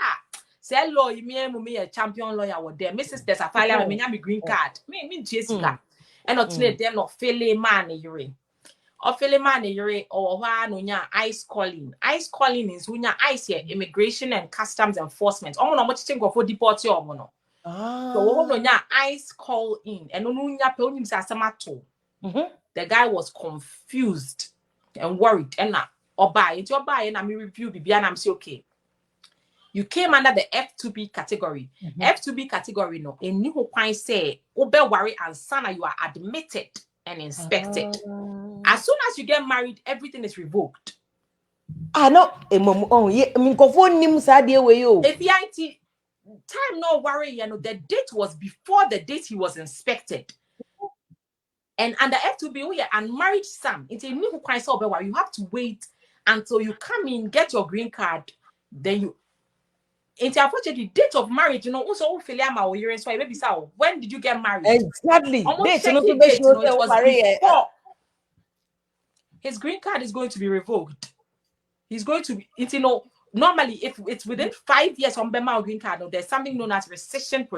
say law me a champion lawyer wo there me sisters a file me nya me green card me Jessica and not today dem no file man yere or file man yere or wa no nya ice calling is unya ice here immigration and customs enforcement omo no mo chichen go for deport you omo no so wo no nya ice call in and no nya pe onim say asemato. The guy was confused and worried. And now, it's your buy, and I review Bibi, and I'm say, okay. You came under the F2B category. F2B category, no, a new point say, Obe worry and sana, you are admitted and inspected. As soon as you get married, everything is revoked. No, I mean, go for him, Sadia, way you. If the time no worry, you know, the date was before the date he was inspected. And under F2B, we are unmarried Sam. It's a new kind of where you have to wait until you come in, get your green card. Then you. It's unfortunately date of marriage. You know, also maybe so. When did you get married? Exactly. Almost check the date. You know, it was before. His green card is going to be revoked. He's going to be. It's normally if it's within 5 years on Bema green card, no, there's something known as rescission.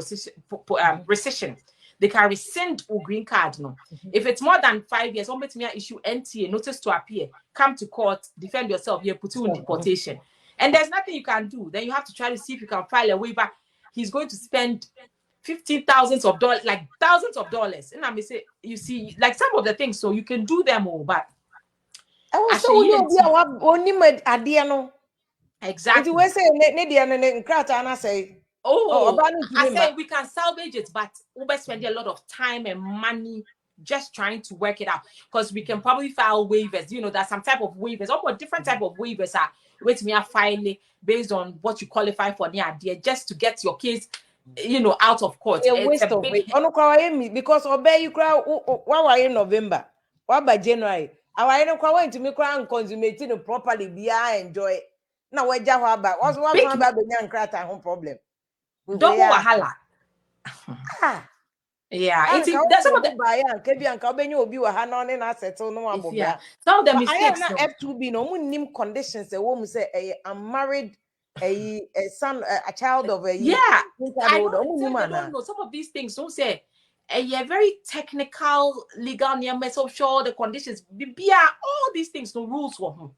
They can rescind a green card. No, if it's more than 5 years, somebody may issue NTA notice to appear, come to court, defend yourself. You put you in deportation, and there's nothing you can do. Then you have to try to see if you can file a waiver. He's going to spend $15,000, like thousands of dollars. And I may say, you see, like some of the things, so you can do them all, but I was so you only made a dear. Exactly. We say and say. I said we can salvage it, but we spend a lot of time and money just trying to work it out because we can probably file waivers. You know, there's some type of waivers, or different type of waivers are with me are filing based on what you qualify for the idea, just to get your case, you know, out of court. It's a big because obey you cry. Why were in November? What by January? I ain't going to make crown consummating properly. Be I enjoy. Now we're just about what's about the young crat at home problem. Double wahala. Yeah, it's some of the some of the mistakes. F2B no name conditions. A woman say I'm married. A son, a child of a I don't know. Some of these things don't say a very technical legal near so sure the conditions. All these things no rules for him.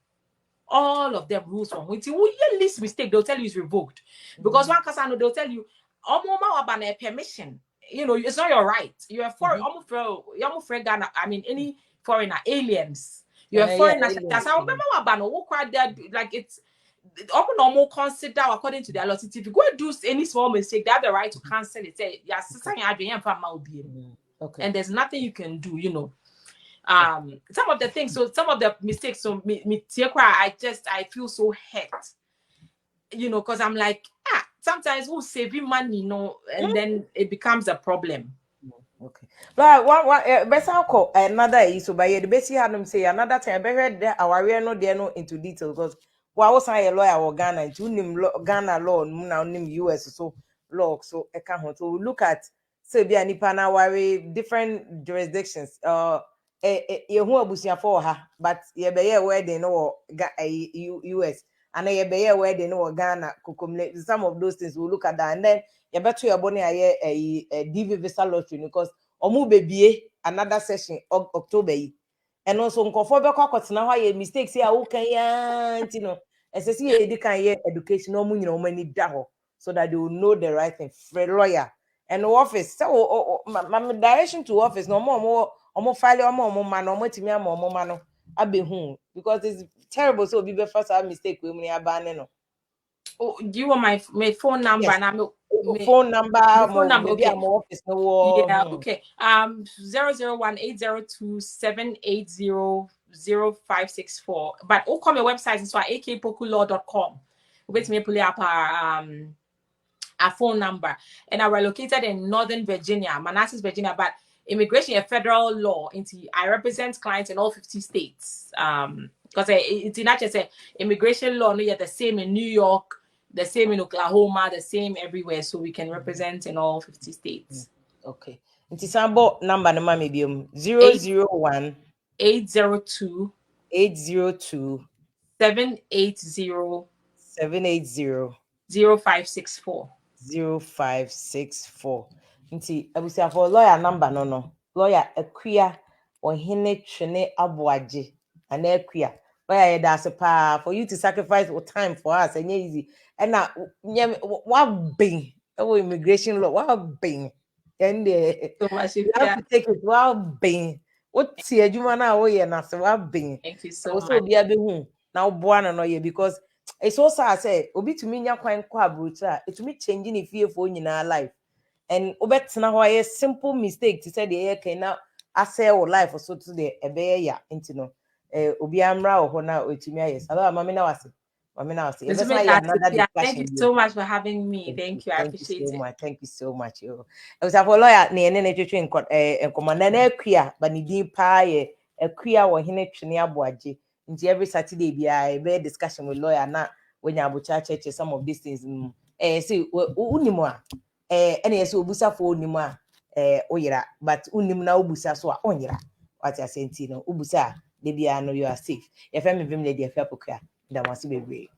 All of them rules for him. It's your least mistake. They'll tell you it's revoked because one casano they'll tell you permission. You know, it's not your right. You're a foreign, almost for Ghana. I mean, any foreigner, aliens. You're a foreigner. That's how like it's normal consider according to their law. If you go and do any small mistake, they have the right to cancel it. Say, okay. And there's nothing you can do, you know. Some of the things, so some of the mistakes, so I feel so hurt, you know, because I'm like, sometimes we'll save you money, you know, and then it becomes a problem. Okay. But what best call another issue by the best you had them say another time. I heard that our no into details because I was a lawyer or Ghana into Ghana law, now name U.S. so law, so I can't. So we look at Serbia Nipana worry different jurisdictions. You abusia for her, but you be where they know U.S. and you be where they know Ghana. Some of those things we'll look at that, and then you better your bonnet a DV visa lottery because omu baby another session October, and also for now why mistakes here okay you know as they can education no money so that they will know the right thing for lawyer and office so my direction to office no more file more man more to me more man because it's terrible so be first have mistake with me no. Oh, do you want my phone number? Yes. And phone number okay. Office no yeah, okay. 001-802-780 0564. But all come your website is akpokulaw.com. Wait me pull up our phone number. And we're located in Northern Virginia, Manassas, Virginia, but immigration is federal law. I represent clients in all 50 states. Because it's not just a immigration law, no, you're the same in New York, the same in Oklahoma, the same everywhere. So we can represent in all 50 states. Okay. Nti sambo number no mami biom 001 802 802 780 780 0564. 0564. Nti abusia for lawyer number no. Lawyer Akua Ohenetwene Aboagye. And Akua. Lawyer that's a for you to sacrifice your time for us and easy. And now what bing immigration law, what bing. And So much. you have to take it well being. What see a juma na oh yeah na so well being. Thank you so Also much. be able who now born no yeah because it's also I say obi to me nya kwan kwa bruta it me changing if you for in our life and obetena ho a simple mistake to say the can now asay our life or so to the ebe ya into no obi amra ho na otumi ayes hello mama na wase another discussion. Thank you so much for having me. Thank you. I Thank appreciate you so it. much. Thank you so much. I was a lawyer near Netwitch and command Akua, but ni din pie Akua or Ohenetwene Aboagye. Into every Saturday be a very discussion with lawyer na when you abucha church some of these things. See unimwa any so busa for unimwa oyera but unim na ubusa so onyera. What you saying no ubusa de bia no you are safe. If I'm vim lady Poku Law, that was be